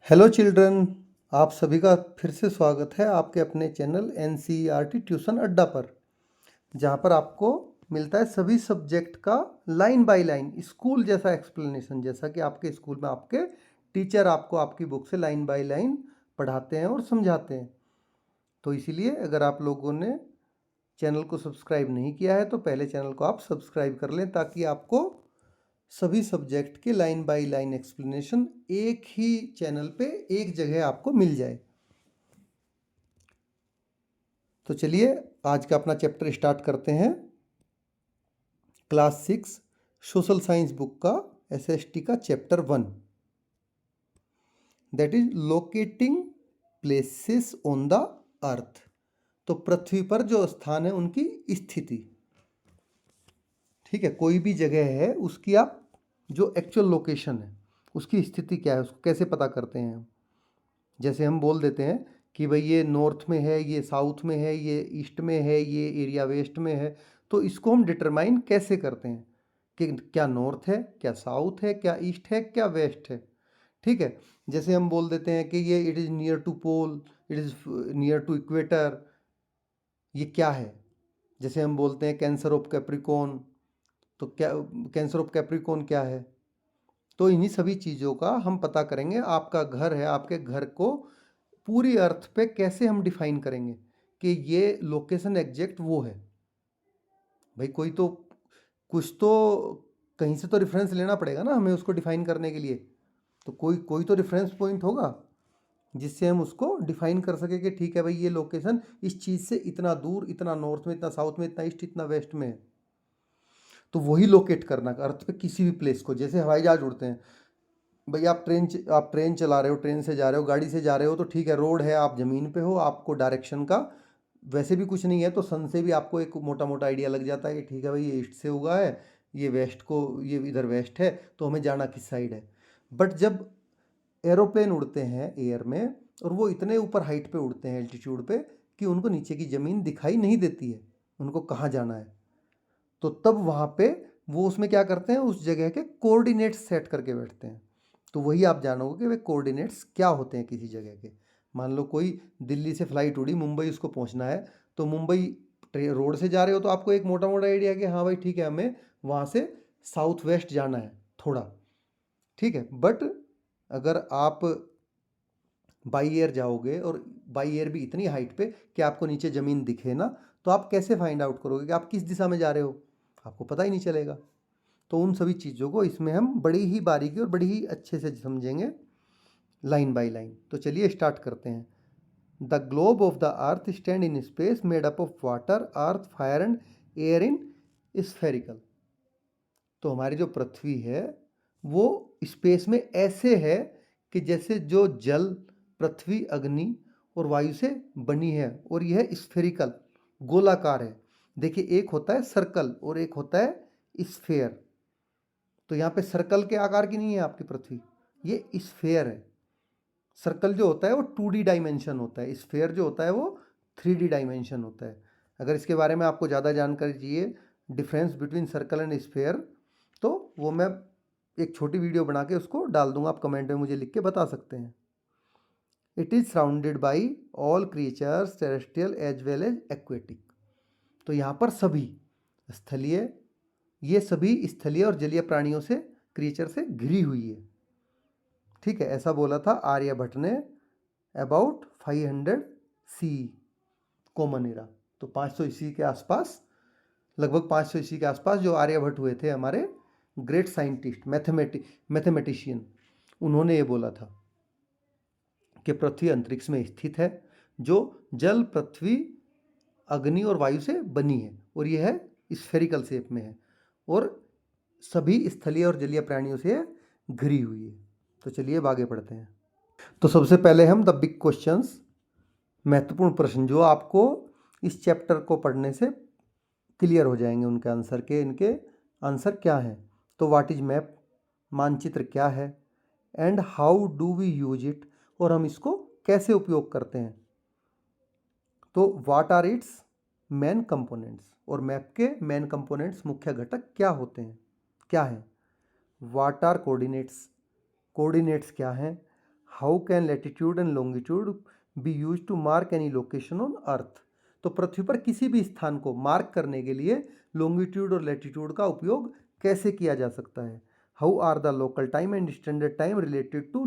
Hello children, आप सभी का फिर से स्वागत है आपके अपने चैनल एनसीईआरटी ट्यूशन अड्डा पर, जहाँ पर आपको मिलता है सभी सब्जेक्ट का लाइन बाय लाइन स्कूल जैसा एक्सप्लेनेशन, जैसा कि आपके स्कूल में आपके टीचर आपको आपकी बुक से लाइन बाय लाइन पढ़ाते हैं और समझाते हैं। तो इसीलिए अगर आप लोगों ने चैनल को सब्सक्राइब नहीं किया है तो पहले चैनल को आप सब्सक्राइब कर लें, ताकि आपको सभी सब्जेक्ट के लाइन बाय लाइन एक्सप्लेनेशन एक ही चैनल पे एक जगह आपको मिल जाए। तो चलिए आज का अपना चैप्टर स्टार्ट करते हैं। क्लास 6 सोशल साइंस बुक का एसएसटी का chapter 1, that is locating places on the earth. तो पृथ्वी पर जो स्थान है उनकी स्थिति, ठीक है, कोई भी जगह है उसकी आप जो एक्चुअल लोकेशन है उसकी स्थिति क्या है उसको कैसे पता करते हैं। जैसे हम बोल देते हैं कि भाई ये नॉर्थ में है, ये साउथ में है, ये ईस्ट में है, ये एरिया वेस्ट में है। तो इसको हम डिटरमाइन कैसे करते हैं कि क्या नॉर्थ है, क्या साउथ है, क्या ईस्ट है, क्या वेस्ट है। ठीक है, जैसे हम बोल देते हैं कि ये it is near to pole, it is near to equator, ये क्या है। जैसे हम बोलते हैं कैंसर ऑफ कैप्रिकॉन, तो क्या कैंसर ऑफ कैप्रिकॉन क्या है। तो इन्हीं सभी चीज़ों का हम पता करेंगे। आपका घर है, आपके घर को पूरी अर्थ पे कैसे हम डिफाइन करेंगे कि ये लोकेशन एग्जैक्ट वो है। भाई कोई तो कुछ तो कहीं से तो रेफरेंस लेना पड़ेगा ना हमें उसको डिफाइन करने के लिए। तो कोई कोई तो रेफरेंस पॉइंट होगा जिससे हम उसको डिफाइन कर सके कि ठीक है भाई ये लोकेशन इस चीज़ से इतना दूर, इतना नॉर्थ में, इतना साउथ में, इतना ईस्ट, इतना वेस्ट में है। तो वही लोकेट करना अर्थ पे किसी भी प्लेस को। जैसे हवाई जहाज उड़ते हैं, भाई आप ट्रेन चला रहे हो, ट्रेन से जा रहे हो, गाड़ी से जा रहे हो, तो ठीक है रोड है, आप ज़मीन पे हो, आपको डायरेक्शन का वैसे भी कुछ नहीं है, तो सन से भी आपको एक मोटा मोटा आइडिया लग जाता है कि ठीक है भाई ये ईस्ट से उगा है, ये वेस्ट को, ये इधर वेस्ट है, तो हमें जाना किस साइड है। बट जब एरोप्लेन उड़ते हैं एयर में और वो इतने ऊपर हाइट पे उड़ते हैं, एल्टीट्यूड पे, कि उनको नीचे की ज़मीन दिखाई नहीं देती है, उनको कहाँ जाना है। तो तब वहाँ पे वो उसमें क्या करते हैं, उस जगह के कोऑर्डिनेट्स सेट करके बैठते हैं। तो वही आप जानोगे कि वे कोऑर्डिनेट्स क्या होते हैं किसी जगह के। मान लो कोई दिल्ली से फ्लाइट उड़ी, मुंबई उसको पहुंचना है, तो मुंबई रोड से जा रहे हो तो आपको एक मोटा मोटा आइडिया कि हाँ भाई ठीक है हमें वहाँ से साउथ वेस्ट जाना है थोड़ा, ठीक है। बट अगर आप बाई एयर जाओगे और बाई एयर भी इतनी हाइट पे कि आपको नीचे ज़मीन दिखे ना, तो आप कैसे फाइंड आउट करोगे कि आप किस दिशा में जा रहे हो, आपको पता ही नहीं चलेगा। तो उन सभी चीज़ों को इसमें हम बड़ी ही बारीकी और बड़ी ही अच्छे से समझेंगे लाइन बाय लाइन। तो चलिए स्टार्ट करते हैं। The globe of the earth stand in space made up of water, earth, fire and air in spherical. तो हमारी जो पृथ्वी है वो स्पेस में ऐसे है कि जैसे जो जल, पृथ्वी, अग्नि और वायु से बनी है, और यह स्फेरिकल गोलाकार है। देखिए एक होता है सर्कल और एक होता है स्फेयर। तो यहाँ पे सर्कल के आकार की नहीं है आपकी पृथ्वी, ये स्फेयर है। सर्कल जो होता है वो 2D डायमेंशन होता है, स्फेयर जो होता है वो 3D डायमेंशन होता है। अगर इसके बारे में आपको ज़्यादा जानकारी चाहिए, difference between circle and sphere, तो वो मैं एक छोटी वीडियो बना के उसको डाल दूंगा, आप कमेंट में मुझे लिख के बता सकते हैं। It is surrounded by all creatures terrestrial as well as aquatic. तो यहाँ पर सभी स्थलीय, ये सभी स्थलीय और जलीय प्राणियों से, क्रिएचर से घिरी हुई है। ठीक है, ऐसा बोला था आर्यभट्ट ने अबाउट 500 सी कॉमन एरा। तो 500 ईस्वी के आसपास, लगभग 500 ईस्वी के आसपास जो आर्यभट्ट हुए थे हमारे ग्रेट साइंटिस्ट, मैथमेटिशियन, उन्होंने ये बोला था कि पृथ्वी अंतरिक्ष में स्थित है, जो जल, पृथ्वी, अग्नि और वायु से बनी है, और यह है स्फेरिकल शेप में है, और सभी स्थलीय और जलीय प्राणियों से घिरी हुई है। तो चलिए अब आगे बढ़ते हैं। तो सबसे पहले हम द बिग क्वेश्चंस, महत्वपूर्ण प्रश्न जो आपको इस चैप्टर को पढ़ने से क्लियर हो जाएंगे, उनके आंसर के, इनके आंसर क्या हैं। तो व्हाट इज मैप, मानचित्र क्या है, and how do we use it, और हम इसको कैसे उपयोग करते हैं। तो what are its main components, और मैप के मेन कंपोनेंट्स, मुख्य घटक क्या होते हैं, क्या है। व्हाट आर कोऑर्डिनेट्स, कोऑर्डिनेट्स क्या हैं। How can latitude and longitude be use to mark any location on earth. तो पृथ्वी पर किसी भी स्थान को मार्क करने के लिए लॉन्गिट्यूड और लैटिट्यूड का उपयोग कैसे किया जा सकता है। How are the local time and standard time related to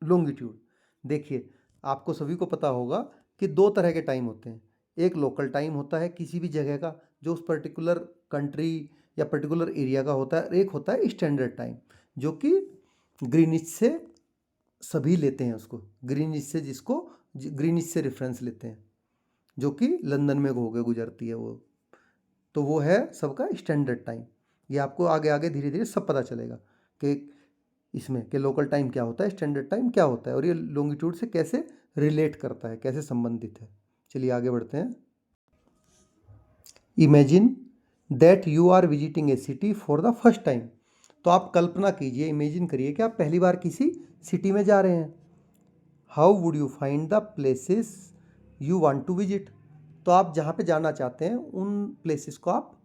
longitude. देखिए, आपको सभी को पता होगा कि दो तरह के टाइम होते हैं। एक लोकल टाइम होता है किसी भी जगह का, जो उस पर्टिकुलर कंट्री या पर्टिकुलर एरिया का होता है। एक होता है स्टैंडर्ड टाइम, जो कि ग्रीनिच से सभी लेते हैं उसको, ग्रीनिच से ग्रीनिच से रेफरेंस लेते हैं, जो कि लंदन में होकर गुजरती है वो। तो वो है सबका स्टैंडर्ड टाइम। ये आपको आगे आगे धीरे धीरे सब पता चलेगा कि इसमें कि लोकल टाइम क्या होता है, स्टैंडर्ड टाइम क्या होता है, और ये लॉन्गिट्यूड से कैसे रिलेट करता है, कैसे संबंधित है। चलिए आगे बढ़ते हैं। Imagine that you are visiting a city for the first time. तो आप कल्पना कीजिए, इमेजिन करिए कि आप पहली बार किसी सिटी में जा रहे हैं। How would you find the places you want to visit. तो आप जहाँ पे जाना चाहते हैं उन प्लेसेस को आप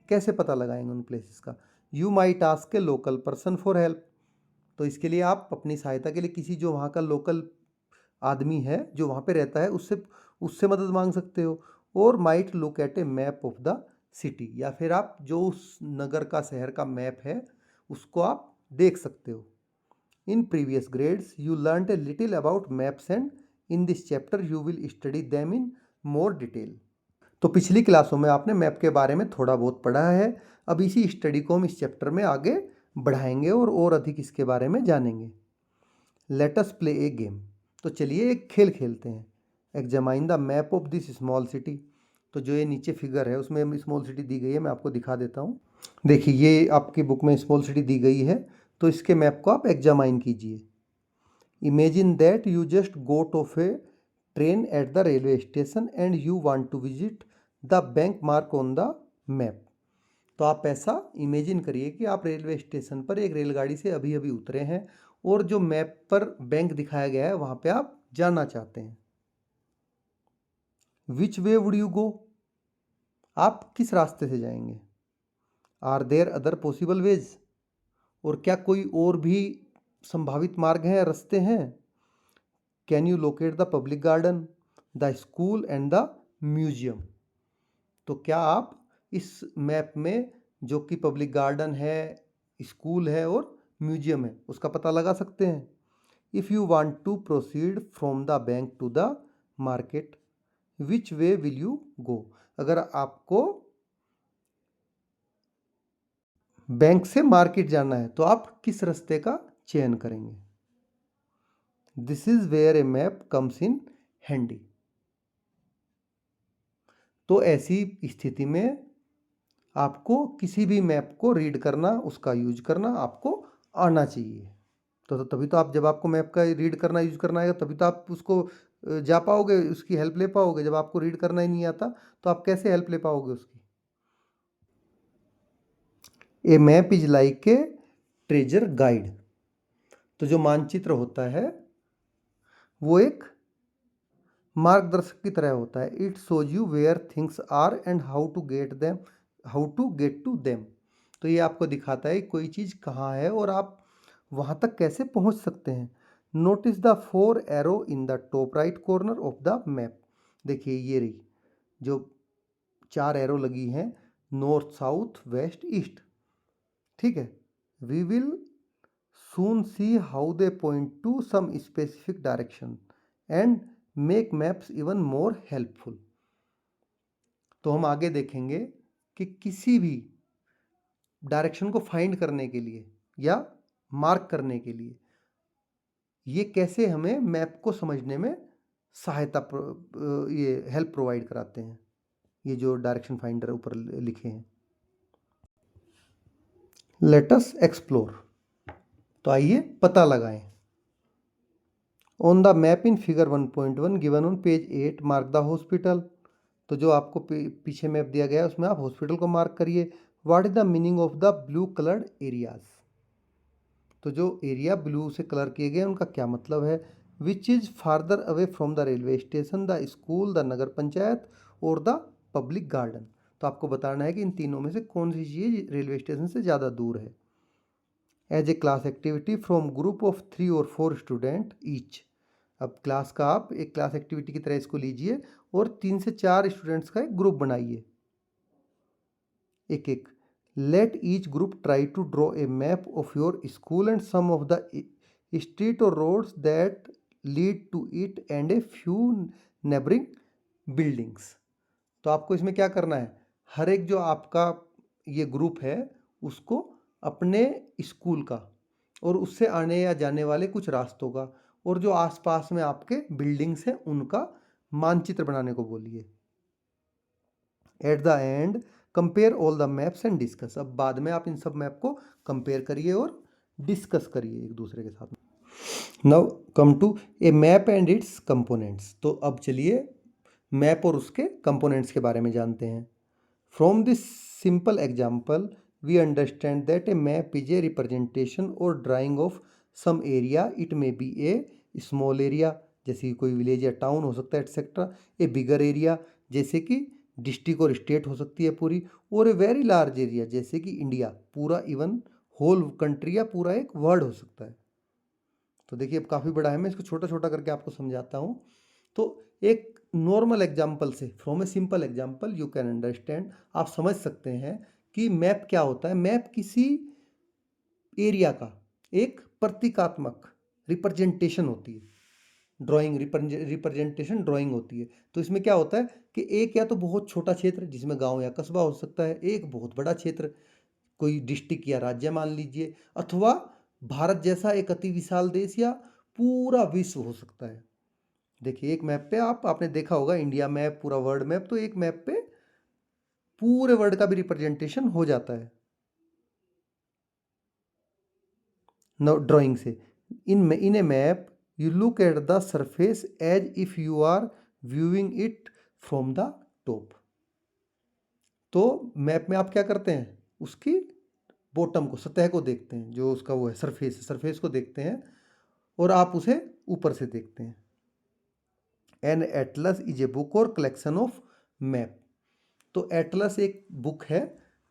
कैसे पता लगाएंगे उन प्लेसेस का। You might ask A local person for help. तो इसके लिए आप अपनी सहायता के लिए किसी जो वहाँ का लोकल आदमी है जो वहाँ पे रहता है उससे उससे मदद मांग सकते हो। और might look at A map of the city, या फिर आप जो उस नगर का, शहर का मैप है उसको आप देख सकते हो। In previous grades you learn a little about maps and in this chapter you will study them in more detail. तो पिछली क्लासों में आपने मैप के बारे में थोड़ा बहुत पढ़ा है। अब इसी स्टडी को हम इस चैप्टर में आगे बढ़ाएंगे और अधिक इसके बारे में जानेंगे। लेट अस प्ले ए गेम। तो चलिए एक खेल खेलते हैं। Examine the map of this small city. तो जो ये नीचे फिगर है उसमें स्मॉल सिटी दी गई है, मैं आपको दिखा देता हूँ। देखिए, ये आपकी बुक में स्मॉल सिटी दी गई है, तो इसके मैप को आप एग्जामाइन कीजिए। Imagine that you just got off a train at the railway station and you want to visit the bank mark on the map. तो आप ऐसा इमेजिन करिए कि आप रेलवे स्टेशन पर एक रेलगाड़ी से अभी अभी उतरे हैं और जो मैप पर बैंक दिखाया गया है वहाँ पे आप जाना चाहते हैं। Which way would you go. आप किस रास्ते से जाएंगे। Are there other possible ways. और क्या कोई और भी संभावित मार्ग हैं, रास्ते हैं। Can you locate the public garden, the school and the museum. तो क्या आप इस मैप में जो कि पब्लिक गार्डन है, स्कूल है और म्यूजियम है उसका पता लगा सकते हैं। If you want to proceed from the bank to the market which way will you go. अगर आपको बैंक से मार्केट जाना है तो आप किस रास्ते का चयन करेंगे। This is where a map comes in handy. तो ऐसी स्थिति में आपको किसी भी मैप को रीड करना, उसका यूज करना आपको आना चाहिए। तो तभी तो आप, जब आपको मैप का रीड करना यूज करना आएगा तभी तो आप उसको जा पाओगे, उसकी हेल्प ले पाओगे। जब आपको रीड करना ही नहीं आता तो आप कैसे हेल्प ले पाओगे उसकी। A map is like a treasure guide. तो जो मानचित्र होता है वो एक मार्गदर्शक की तरह होता है। It shows you where things are and how to get to them. तो ये आपको दिखाता है कोई चीज़ कहाँ है और आप वहाँ तक कैसे पहुँच सकते हैं। Notice the 4 arrow in the top right corner of the map. देखिए, ये रही जो 4 एरो लगी हैं, नॉर्थ, साउथ, वेस्ट, ईस्ट। ठीक है। We will soon see how they point to some specific direction and make maps even more helpful. तो हम आगे देखेंगे कि किसी भी डायरेक्शन को फाइंड करने के लिए या मार्क करने के लिए ये कैसे हमें मैप को समझने में सहायता ये हेल्प प्रोवाइड कराते हैं। ये जो डायरेक्शन फाइंडर ऊपर लिखे हैं। Let us explore. तो आइए पता लगाएं। On the map in figure 1.1 given on page 8 mark the hospital. तो जो आपको पीछे मैप दिया गया है उसमें आप हॉस्पिटल को मार्क करिए। What is the meaning of the blue coloured areas. तो जो एरिया ब्लू से कलर किए गए उनका क्या मतलब है। Which is farther away from the railway station, the school, the nagar panchayat और द पब्लिक गार्डन। तो आपको बताना है कि इन तीनों में से कौन सी चीज़ रेलवे स्टेशन से ज़्यादा दूर है। As a class activity from group of 3 और 4 स्टूडेंट ईच। अब क्लास का आप एक क्लास एक्टिविटी की तरह इसको लीजिए और 3 से 4 स्टूडेंट्स का एक ग्रुप बनाइए, एक एक। Let each group try to draw a map of your school and some of the street और roads that lead to it and a few neighbouring buildings. तो आपको इसमें क्या करना है, हर एक जो आपका ये ग्रुप है उसको अपने स्कूल का और उससे आने या जाने वाले कुछ रास्तों का और जो आसपास में आपके बिल्डिंग्स हैं उनका मानचित्र बनाने को बोलिए। At the end compare all the maps and discuss. अब बाद में आप इन सब मैप को कंपेयर करिए और डिस्कस करिए एक दूसरे के साथ। Now come to a map and its components. तो अब चलिए मैप और उसके कंपोनेंट्स के बारे में जानते हैं। From this simple example we understand that a map is a representation और drawing of some area. It may be a small area जैसे कि कोई विलेज या टाउन हो सकता है एटसेट्रा, ए बिगर एरिया जैसे कि डिस्ट्रिक्ट और स्टेट हो सकती है पूरी, और ए वेरी लार्ज एरिया जैसे कि इंडिया पूरा, इवन होल कंट्री या पूरा एक वर्ल्ड हो सकता है। तो देखिए अब काफ़ी बड़ा है, मैं इसको छोटा छोटा करके आपको समझाता हूँ। तो एक नॉर्मल एग्जाम्पल से, from a simple example you can understand, आप समझ सकते हैं कि मैप क्या होता है। मैप किसी एरिया का एक प्रतीकात्मक रिप्रेजेंटेशन होती है, ड्राइंग रिप्रेजेंटेशन ड्राइंग होती है। तो इसमें क्या होता है कि एक या तो बहुत छोटा क्षेत्र जिसमें गांव या कस्बा हो सकता है, एक बहुत बड़ा क्षेत्र कोई डिस्ट्रिक्ट या राज्य मान लीजिए, अथवा भारत जैसा एक अति विशाल देश या पूरा विश्व हो सकता है। देखिए एक मैप पे आपने देखा होगा इंडिया मैप, पूरा वर्ल्ड मैप, तो एक मैप पे पूरे वर्ल्ड का भी रिप्रेजेंटेशन हो जाता है ड्राइंग से। इन ए map you look at the surface as if you are viewing it from the top। तो मैप में आप क्या करते हैं, उसकी बॉटम को, सतह को देखते हैं, जो उसका वो है सरफेस को देखते हैं और आप उसे ऊपर से देखते हैं। An atlas is a book or collection of map. तो एटलस एक बुक है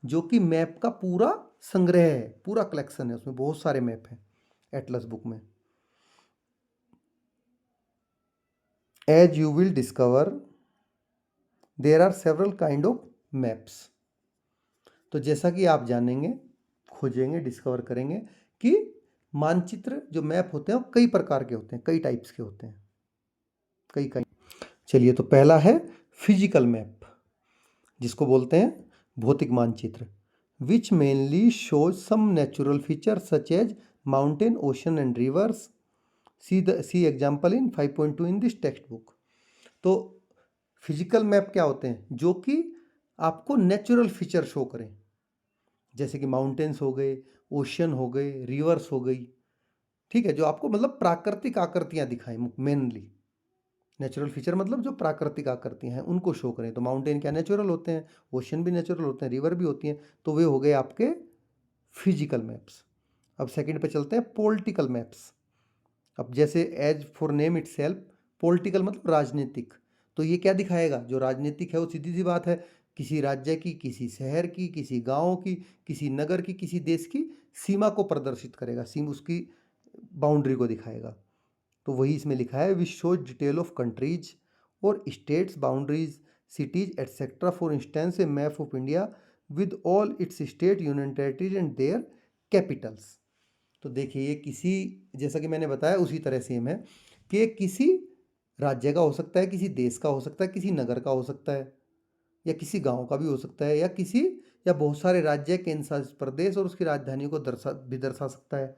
जो कि मैप का पूरा संग्रह है, पूरा कलेक्शन है, उसमें बहुत सारे मैप हैं एटलस बुक में। As you will discover, there are several kind of maps। तो जैसा कि आप जानेंगे, खोजेंगे, डिस्कवर करेंगे कि मानचित्र जो मैप होते हैं वो कई प्रकार के होते हैं, कई टाइप्स के होते हैं, कई। चलिए तो पहला है फिजिकल मैप, जिसको बोलते हैं भौतिक मानचित्र, which mainly shows some natural feature such as mountain, ocean and rivers. See example in 5.2 in this textbook. तो फिजिकल मैप क्या होते हैं, जो कि आपको नेचुरल फीचर शो करें, जैसे कि माउंटेन्स हो गए, ओशन हो गए, रिवर्स हो गई, ठीक है, जो आपको मतलब प्राकृतिक आकृतियां दिखाएं। मेनली नेचुरल फीचर मतलब जो प्राकृतिक आकृतियां हैं उनको शो करें। तो माउंटेन क्या नेचुरल होते हैं, ओशन भी नेचुरल होते हैं, रिवर भी होती हैं, तो वे हो गए आपके फिजिकल मैप्स। अब सेकंड पे चलते हैं पॉलिटिकल मैप्स। अब जैसे as for name itself, political मतलब राजनीतिक, तो ये क्या दिखाएगा, जो राजनीतिक है वो सीधी सी बात है किसी राज्य की, किसी शहर की, किसी गांव की, किसी नगर की, किसी देश की सीमा को प्रदर्शित करेगा, उसकी बाउंड्री को दिखाएगा। तो वही इसमें लिखा है, which shows detail of countries और states boundaries, cities etcetera. For instance a map of India with all its state, union territories and their capitals. तो देखिए ये किसी, जैसा कि मैंने बताया उसी तरह सेम है कि किसी राज्य का हो सकता है, किसी देश का हो सकता है, किसी नगर का हो सकता है, या किसी गांव का भी हो सकता है, या बहुत सारे राज्य, केंद्र शासित प्रदेश और उसकी राजधानियों को दर्शा सकता है।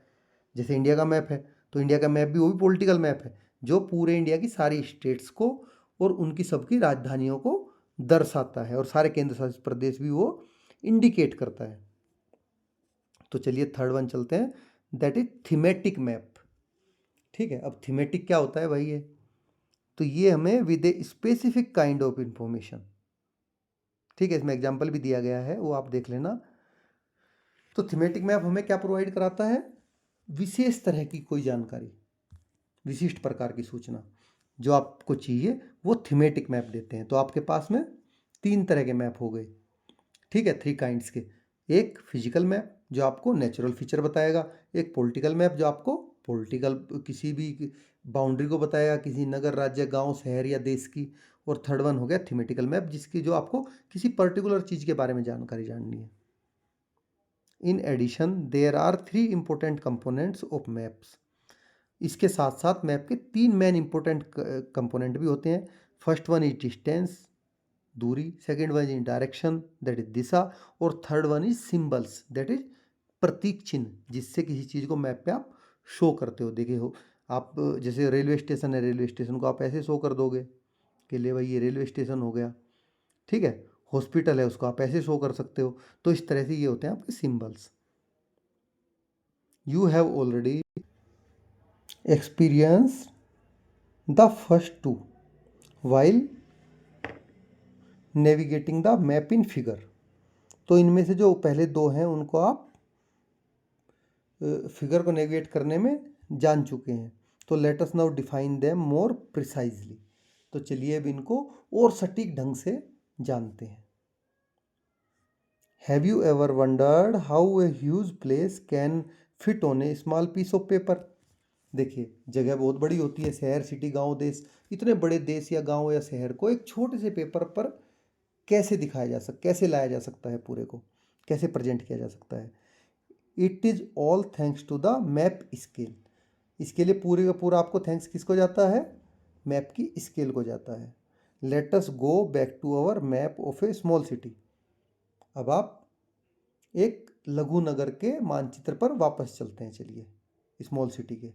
जैसे इंडिया का मैप है, तो इंडिया का मैप भी वो भी पॉलिटिकल मैप है, जो पूरे इंडिया की सारी स्टेट्स को और उनकी सबकी राजधानियों को दर्शाता है, और सारे केंद्र शासित प्रदेश भी वो इंडिकेट करता है। तो चलिए थर्ड वन चलते हैं, दैट इज थीमेटिक मैप। ठीक है, अब थीमेटिक क्या होता है भाई, ये तो ये हमें with a specific kind of information, ठीक है, इसमें एग्जांपल भी दिया गया है, वो आप देख लेना। तो थीमेटिक मैप हमें क्या प्रोवाइड कराता है, विशेष तरह की कोई जानकारी, विशिष्ट प्रकार की सूचना जो आपको चाहिए वो थीमेटिक मैप देते हैं। तो आपके पास में 3 तरह के मैप हो गए, ठीक है, 3 काइंड्स के। एक फिजिकल मैप जो आपको नेचुरल फीचर बताएगा, एक पॉलिटिकल मैप जो आपको पॉलिटिकल किसी भी बाउंड्री को बताएगा, किसी नगर, राज्य, गांव, शहर या देश की। और थर्ड वन हो गया थीमेटिकल मैप, जिसकी जो आपको किसी पर्टिकुलर चीज़ के बारे में जानकारी जाननी है। In addition there are 3 important components of maps. इसके साथ साथ मैप के 3 मेन इंपॉर्टेंट कंपोनेंट भी होते हैं। फर्स्ट वन इज डिस्टेंस, दूरी। Second one is direction, that is दिशा। और third one is symbols, that is प्रतीक चिन्ह, जिससे किसी चीज़ को मैप पे आप शो करते हो। देखिए हो आप, जैसे रेलवे स्टेशन है, रेलवे स्टेशन को आप ऐसे शो कर दोगे कि ले भाई ये रेलवे स्टेशन हो गया, ठीक है। हॉस्पिटल है, उसको आप ऐसे शो कर सकते हो। तो इस तरह से ये होते हैं आपके symbols. You have already experience the first two while navigating the map in figure. तो इनमें से जो पहले दो हैं उनको आप फिगर को नेविगेट करने में जान चुके हैं। तो let us now define them more precisely. तो चलिए अब इनको और सटीक ढंग से जानते हैं। Have you ever wondered how a huge place can fit on a small piece of paper. देखिए जगह बहुत बड़ी होती है, शहर, सिटी, गांव, देश। इतने बड़े देश या गांव या शहर को एक छोटे से पेपर पर कैसे दिखाया जा सकता, कैसे लाया जा सकता है, पूरे को कैसे प्रेजेंट किया जा सकता है। It is all thanks to the map scale. इसके लिए पूरे का पूरा आपको थैंक्स किसको जाता है, मैप की स्केल को जाता है। Let us go back to our map of a small city. अब आप एक लघु नगर के मानचित्र पर वापस चलते हैं, चलिए स्मॉल सिटी के।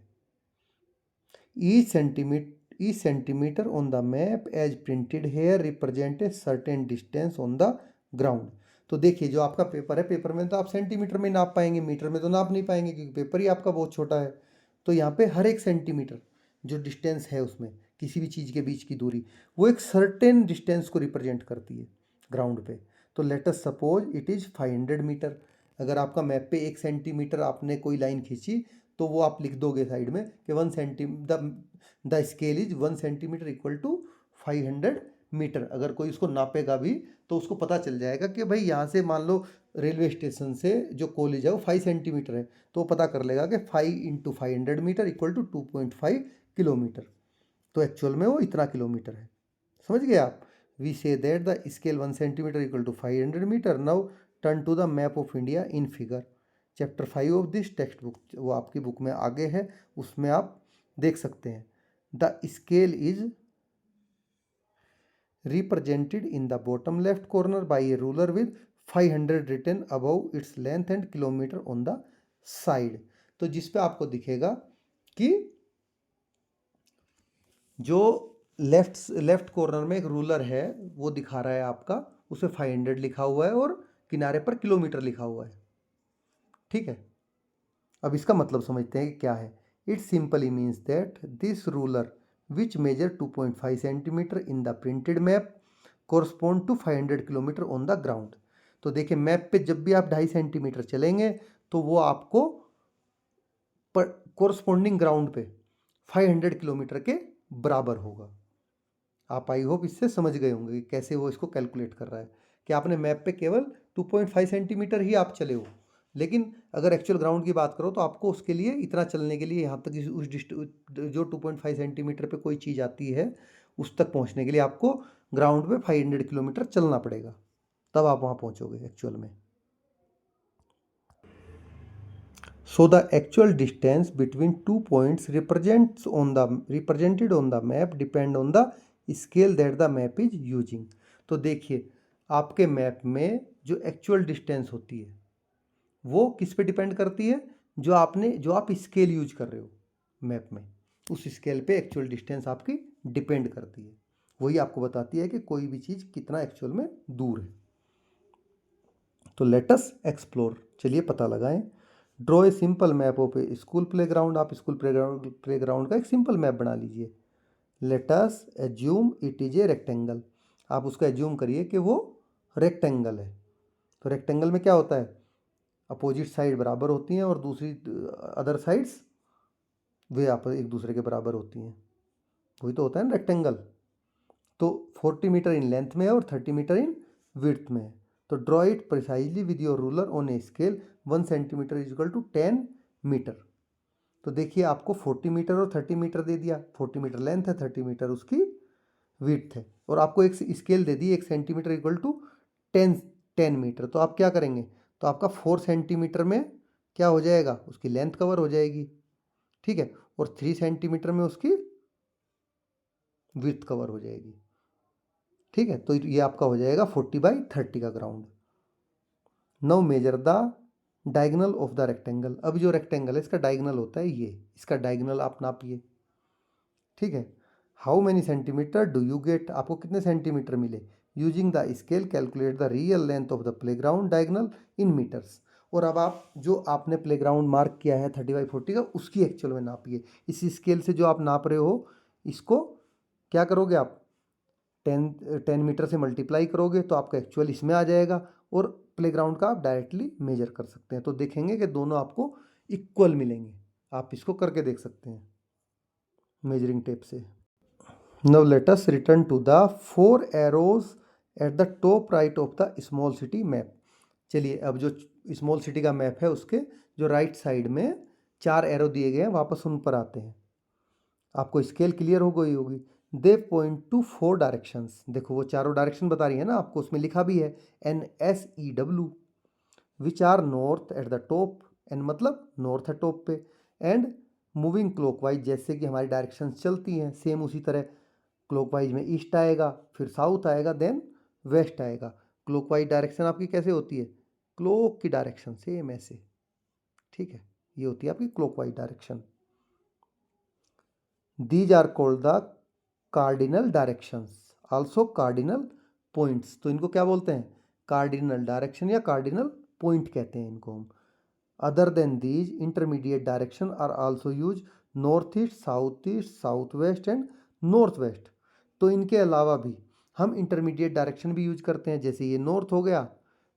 Each centimetre on the map as printed here represent a certain distance on the ground. तो देखिए जो आपका पेपर है, पेपर में तो आप सेंटीमीटर में नाप पाएंगे, मीटर में तो नाप नहीं पाएंगे क्योंकि पेपर ही आपका बहुत छोटा है। तो यहाँ पे हर एक सेंटीमीटर जो डिस्टेंस है उसमें किसी भी चीज़ के बीच की दूरी, वो एक सर्टेन डिस्टेंस को रिप्रेजेंट करती है ग्राउंड पे। तो let us suppose it is 500 metre. अगर आपका मैप पे 1 सेंटीमीटर आपने कोई लाइन खींची, तो वो आप लिख दोगे साइड में कि 1 centi the scale is 1 centimetre equal to 500 metre. अगर कोई उसको नापेगा भी तो उसको पता चल जाएगा कि भाई यहाँ से मान लो रेलवे स्टेशन से जो कॉलेज है वो 5 सेंटीमीटर है, तो वो पता कर लेगा कि 5 into 500 metre equal to 2.5 kilometre. तो एक्चुअल में वो इतना किलोमीटर है। समझ गए आप। We say that the scale 1 centimetre equal to 500 metre. Now turn to the map of India in figure. Chapter 5 of this textbook, वो आपकी बुक में आगे है, उसमें आप देख सकते हैं। The scale is represented in the bottom left corner by a ruler with 500 written above its length and kilometer on the side। तो जिस पे आपको दिखेगा कि जो लेफ्ट कॉर्नर में एक रूलर है वो दिखा रहा है आपका, उसमें 500 लिखा हुआ है और किनारे पर किलोमीटर लिखा हुआ है, ठीक है। अब इसका मतलब समझते हैं कि क्या है। It simply means that this ruler which measure 2.5 centimetre in the printed map correspond to 500 kilometre on the ground. तो देखिए मैप पे जब भी आप 2.5 सेंटीमीटर चलेंगे तो वो आपको कोरस्पॉन्डिंग ग्राउंड पे 500 किलोमीटर के बराबर होगा। आप आई होप इससे समझ गए होंगे कि कैसे वो इसको कैलकुलेट कर रहा है, कि आपने मैप पे केवल 2.5 सेंटीमीटर ही आप चले हो, लेकिन अगर एक्चुअल ग्राउंड की बात करो तो आपको उसके लिए इतना चलने के लिए यहाँ तक उस जो 2.5 सेंटीमीटर पे कोई चीज़ आती है उस तक पहुँचने के लिए आपको ग्राउंड पे 500 किलोमीटर चलना पड़ेगा, तब आप वहाँ पहुँचोगे एक्चुअल में। So the actual distance between 2 points represented on the map depend on the scale that the map is using। तो देखिए आपके मैप में जो एक्चुअल डिस्टेंस होती है वो किस पे डिपेंड करती है, जो आप स्केल यूज कर रहे हो मैप में, उस स्केल पे एक्चुअल डिस्टेंस आपकी डिपेंड करती है। वही आपको बताती है कि कोई भी चीज़ कितना एक्चुअल में दूर है। तो लेट अस एक्सप्लोर, चलिए पता लगाएं। Draw a simple map of A school playground. आप स्कूल प्लेग्राउंड का एक सिंपल मैप बना लीजिए। Let us assume it is a rectangle. आप उसको एज्यूम करिए कि वो रेक्टेंगल है। तो रेक्टेंगल में क्या होता है, अपोजिट साइड बराबर होती हैं और दूसरी अदर साइड्स वे आप एक दूसरे के बराबर होती हैं, वही तो होता है ना रेक्टेंगल। तो 40 मीटर इन लेंथ में है और 30 मीटर इन विड्थ में है। तो draw it precisely with your ruler on a scale 1 centimetre is equal to 10 metre. तो देखिए आपको 40 मीटर और 30 मीटर दे दिया, 40 मीटर लेंथ है, 30 मीटर उसकी विड्थ है, और आपको एक स्केल दे दी 1 सेंटीमीटर इक्वल टू 10 मीटर। तो आप क्या करेंगे, तो आपका 4 सेंटीमीटर में क्या हो जाएगा, उसकी लेंथ कवर हो जाएगी, ठीक है, और 3 सेंटीमीटर में उसकी विड्थ कवर हो जाएगी, ठीक है। तो ये आपका हो जाएगा 40/30 का ground. Now measure the diagonal of the rectangle. अब जो रेक्टेंगल है इसका डायगोनल होता है ये, इसका डायगोनल आप नापिए, ठीक है। How many centimetre do you get, आपको कितने सेंटीमीटर मिले। Using the scale calculate the real length of the playground diagonal in metres. और अब आप जो आपने प्लेग्राउंड मार्क किया है 30/40 का, उसकी एक्चुअल में नापिए। इस स्केल से जो आप नाप रहे हो इसको क्या करोगे आप, 10 मीटर से मल्टीप्लाई करोगे तो आपका एक्चुअल इसमें आ जाएगा, और प्लेग्राउंड का आप डायरेक्टली मेजर कर सकते हैं। तो देखेंगे कि दोनों आपको इक्वल मिलेंगे। आप इसको करके देख सकते हैं मेजरिंग टेप से। Now let us return to the 4 arrows at the top right of the small city map. चलिए अब जो स्मॉल सिटी का मैप है उसके जो राइट साइड में 4 एरो दिए गए हैं, वापस उन पर आते हैं। आपको स्केल क्लियर हो गई होगी। दे पॉइंट टू 4 डायरेक्शंस। देखो वो चारों डायरेक्शन बता रही है ना आपको, उसमें लिखा भी है NSEW, which are north at the top. N मतलब नॉर्थ है टॉप पे, एंड मूविंग क्लॉकवाइज, जैसे कि हमारी डायरेक्शन चलती हैं सेम उसी तरह। क्लॉकवाइज में ईस्ट आएगा, फिर साउथ आएगा, देन वेस्ट आएगा। क्लॉकवाइज डायरेक्शन आपकी कैसे होती है, क्लॉक की डायरेक्शन सेम ऐसे, ठीक है, ये होती है आपकी clockwise direction. These are called the cardinal directions, also cardinal points। तो इनको क्या बोलते हैं, कार्डिनल डायरेक्शन या कार्डिनल पॉइंट कहते हैं इनको हम। Other than these intermediate direction are also use north east, south west and north west. तो इनके अलावा भी हम इंटरमीडिएट डायरेक्शन भी यूज करते हैं, जैसे ये नॉर्थ हो गया,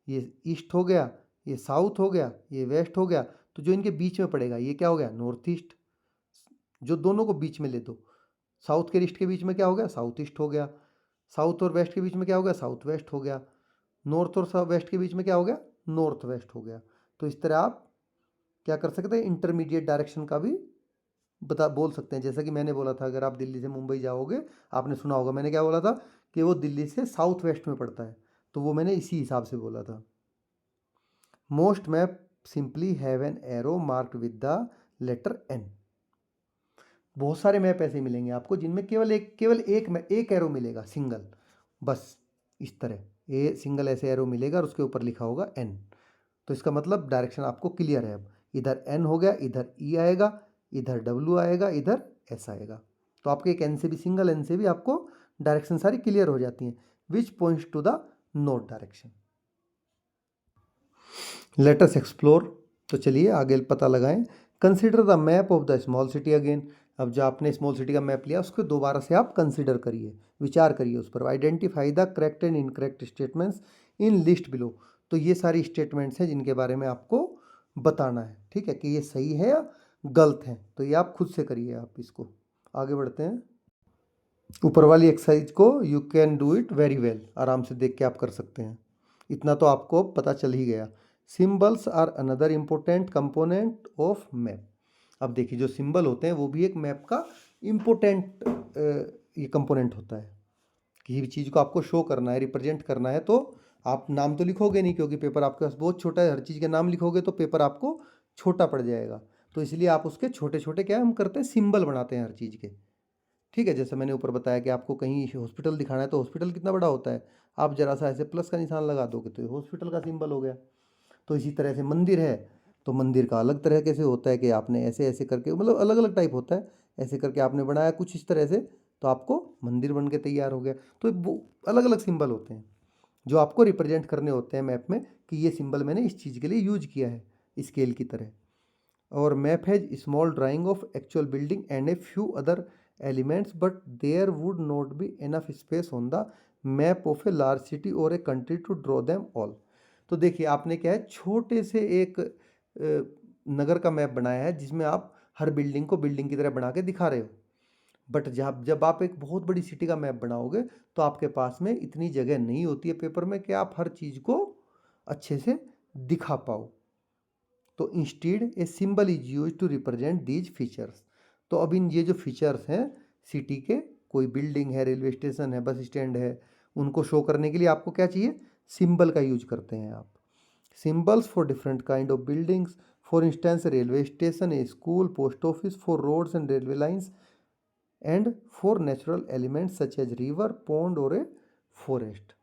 ये ईस्ट हो गया, ये साउथ हो गया, ये वेस्ट हो गया। तो जो इनके बीच में पड़ेगा ये क्या हो गया, नॉर्थ ईस्ट। जो दोनों को बीच में ले दो, साउथ के ईस्ट के बीच में क्या हो गया, साउथ ईस्ट हो गया। साउथ और वेस्ट के बीच में क्या हो गया, साउथ वेस्ट हो गया। नॉर्थ और वेस्ट के बीच में क्या हो गया, नॉर्थ वेस्ट हो गया। तो इस तरह आप क्या कर सकते हैं, इंटरमीडिएट डायरेक्शन का भी बोल सकते हैं। जैसा कि मैंने बोला था, अगर आप दिल्ली से मुंबई जाओगे, आपने सुना होगा मैंने क्या बोला था कि वो दिल्ली से साउथ वेस्ट में पड़ता है, तो वो मैंने इसी हिसाब से बोला था। Most map simply have an arrow marked with the letter N। बहुत सारे मैप ऐसे मिलेंगे आपको जिनमें केवल एक एरो मिलेगा, सिंगल, बस इस तरह सिंगल ऐसे एरो मिलेगा और उसके ऊपर लिखा होगा N। तो इसका मतलब डायरेक्शन आपको क्लियर है। अब इधर N हो गया, इधर E आएगा, इधर W आएगा, इधर S आएगा। तो आपके एक N से भी, सिंगल N से भी आपको डायरेक्शन सारी क्लियर हो जाती हैं। Which points to the north direction. Let us explore. तो चलिए आगे पता लगाएं। Consider the map of the small city again. अब जो आपने स्मॉल सिटी का मैप लिया उसको दोबारा से आप कंसिडर करिए, विचार करिए उस पर। Identify the correct and incorrect statements in list below. तो ये सारी स्टेटमेंट्स हैं जिनके बारे में आपको बताना है, ठीक है, कि ये सही है या गलत है। तो ये आप खुद से करिए। आप इसको आगे बढ़ते हैं। ऊपर वाली एक्सरसाइज को you can do it very well, आराम से देख के आप कर सकते हैं। इतना तो आपको पता चल ही गया। Symbols are another important component of map. अब देखिए जो सिंबल होते हैं वो भी एक मैप का इम्पोर्टेंट ये कंपोनेंट होता है। किसी भी चीज़ को आपको शो करना है, रिप्रेजेंट करना है, तो आप नाम तो लिखोगे नहीं, क्योंकि पेपर आपके पास बहुत छोटा है। हर चीज़ के नाम लिखोगे तो पेपर आपको छोटा पड़ जाएगा। तो इसलिए आप उसके छोटे छोटे क्या हम करते हैं, सिंबल बनाते हैं हर चीज़ के, ठीक है। जैसे मैंने ऊपर बताया कि आपको कहीं हॉस्पिटल दिखाना है तो हॉस्पिटल कितना बड़ा होता है, आप जरा सा ऐसे प्लस का निशान लगा दोगे तो हॉस्पिटल का सिंबल हो गया। तो इसी तरह से मंदिर है तो मंदिर का अलग तरह कैसे होता है कि आपने ऐसे ऐसे करके, मतलब अलग अलग टाइप होता है, ऐसे करके आपने बनाया कुछ इस तरह से, तो आपको मंदिर बन के तैयार हो गया। तो वो अलग अलग सिंबल होते हैं जो आपको रिप्रेजेंट करने होते हैं मैप में, कि ये सिंबल मैंने इस चीज़ के लिए यूज किया है, स्केल की तरह। और map has small drawing of actual building and a few other elements, but there would not be enough space on the map of a large city और a country to draw them all. तो देखिए आपने क्या है, छोटे से एक नगर का मैप बनाया है जिसमें आप हर बिल्डिंग को बिल्डिंग की तरह बना के दिखा रहे हो। बट जब आप एक बहुत बड़ी सिटी का मैप बनाओगे तो आपके पास में इतनी जगह नहीं होती है पेपर में कि आप हर चीज़ को अच्छे से दिखा पाओ। तो instead a symbol is use to represent these features. तो अब इन ये जो फीचर्स हैं सिटी के, कोई बिल्डिंग है, रेलवे स्टेशन है, बस स्टैंड है, उनको शो करने के लिए आपको क्या चाहिए, सिंबल का यूज करते हैं आप। Symbols for different kind of buildings, for instance railway station, a school, post office, for roads and railway lines and for natural elements such as river, pond or a forest.